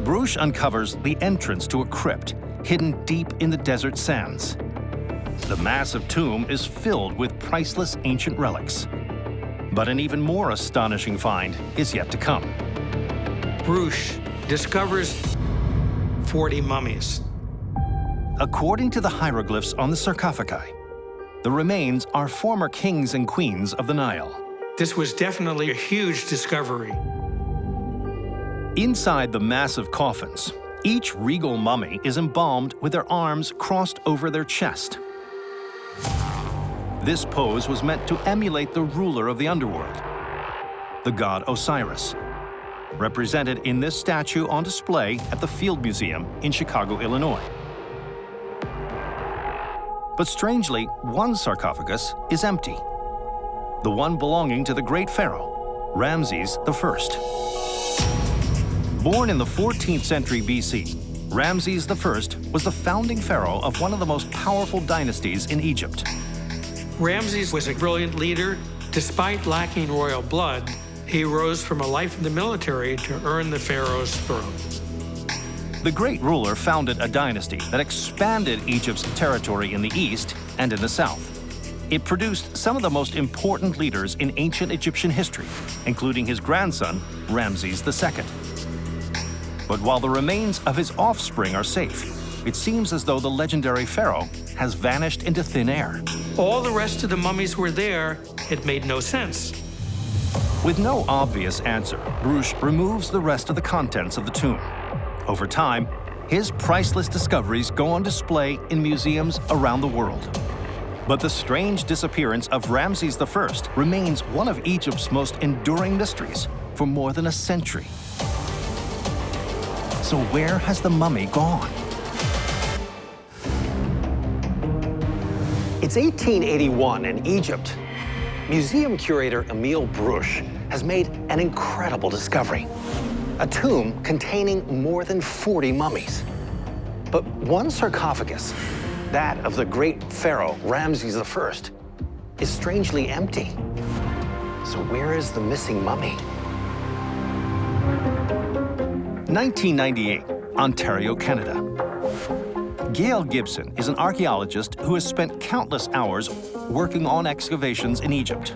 Bruch uncovers the entrance to a crypt hidden deep in the desert sands. The massive tomb is filled with priceless ancient relics. But an even more astonishing find is yet to come. Bruch discovers 40 mummies. According to the hieroglyphs on the sarcophagi, the remains are former kings and queens of the Nile. This was definitely a huge discovery. Inside the massive coffins, each regal mummy is embalmed with their arms crossed over their chest. This pose was meant to emulate the ruler of the underworld, the god Osiris, represented in this statue on display at the Field Museum in Chicago, Illinois. But strangely, one sarcophagus is empty, the one belonging to the great pharaoh, Ramses I. Born in the 14th century BC, Ramses I was the founding pharaoh of one of the most powerful dynasties in Egypt. Ramses was a brilliant leader. Despite lacking royal blood, he rose from a life in the military to earn the pharaoh's throne. The great ruler founded a dynasty that expanded Egypt's territory in the east and in the south. It produced some of the most important leaders in ancient Egyptian history, including his grandson, Ramses II. But while the remains of his offspring are safe, it seems as though the legendary pharaoh has vanished into thin air. All the rest of the mummies were there. It made no sense. With no obvious answer, Bruch removes the rest of the contents of the tomb. Over time, his priceless discoveries go on display in museums around the world. But the strange disappearance of Ramses I remains one of Egypt's most enduring mysteries for more than a century. So where has the mummy gone? It's 1881 in Egypt. Museum curator Emile Bruch has made an incredible discovery. A tomb containing more than 40 mummies. But one sarcophagus, that of the great pharaoh Ramses I, is strangely empty. So where is the missing mummy? 1998, Ontario, Canada. Gail Gibson is an archaeologist who has spent countless hours working on excavations in Egypt.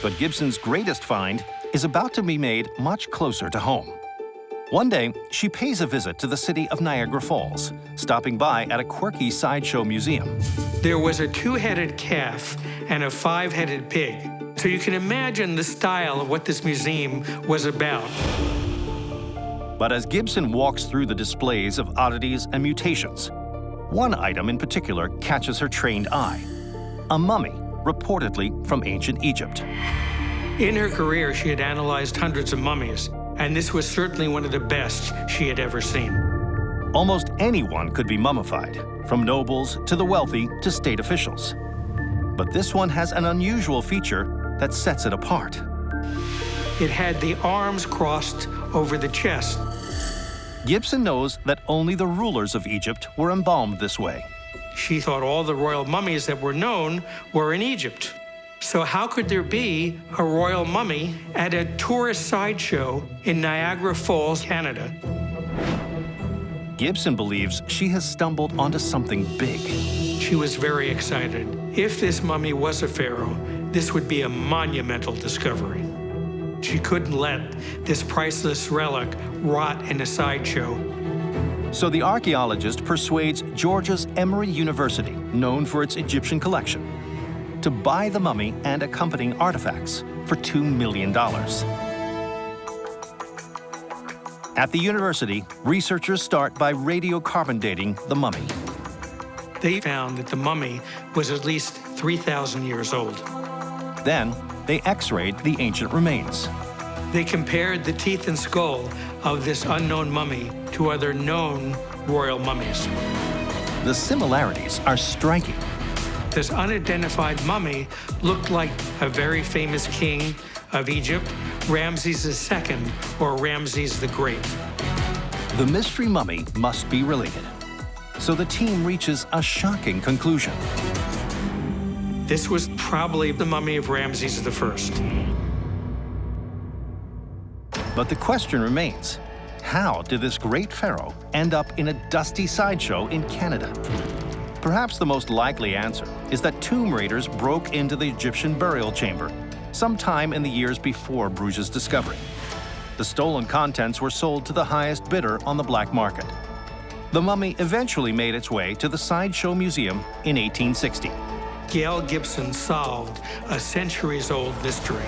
But Gibson's greatest find is about to be made much closer to home. One day, she pays a visit to the city of Niagara Falls, stopping by at a quirky sideshow museum. There was a two-headed calf and a five-headed pig. So you can imagine the style of what this museum was about. But as Gibson walks through the displays of oddities and mutations, one item in particular catches her trained eye: a mummy, reportedly from ancient Egypt. In her career, she had analyzed hundreds of mummies, and this was certainly one of the best she had ever seen. Almost anyone could be mummified, from nobles to the wealthy to state officials. But this one has an unusual feature that sets it apart. It had the arms crossed over the chest. Gibson knows that only the rulers of Egypt were embalmed this way. She thought all the royal mummies that were known were in Egypt. So how could there be a royal mummy at a tourist sideshow in Niagara Falls, Canada? Gibson believes she has stumbled onto something big. She was very excited. If this mummy was a pharaoh, this would be a monumental discovery. She couldn't let this priceless relic rot in a sideshow. So the archaeologist persuades Georgia's Emory University, known for its Egyptian collection, to buy the mummy and accompanying artifacts for $2 million. At the university, researchers start by radiocarbon dating the mummy. They found that the mummy was at least 3,000 years old. Then, they X-rayed the ancient remains. They compared the teeth and skull of this unknown mummy to other known royal mummies. The similarities are striking. This unidentified mummy looked like a very famous king of Egypt, Ramses II, or Ramses the Great. The mystery mummy must be related. So the team reaches a shocking conclusion. This was probably the mummy of Ramses I. But the question remains, how did this great pharaoh end up in a dusty sideshow in Canada? Perhaps the most likely answer is that tomb raiders broke into the Egyptian burial chamber sometime in the years before Bruges' discovery. The stolen contents were sold to the highest bidder on the black market. The mummy eventually made its way to the Sideshow Museum in 1860. Gail Gibson solved a centuries-old mystery.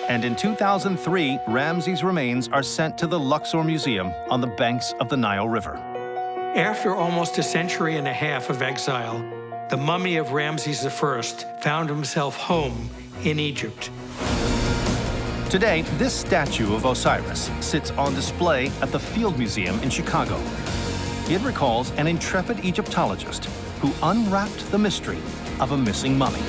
And in 2003, Ramses' remains are sent to the Luxor Museum on the banks of the Nile River. After almost a century and a half of exile, the mummy of Ramses I found himself home in Egypt. Today, this statue of Osiris sits on display at the Field Museum in Chicago. It recalls an intrepid Egyptologist who unwrapped the mystery of a missing mummy.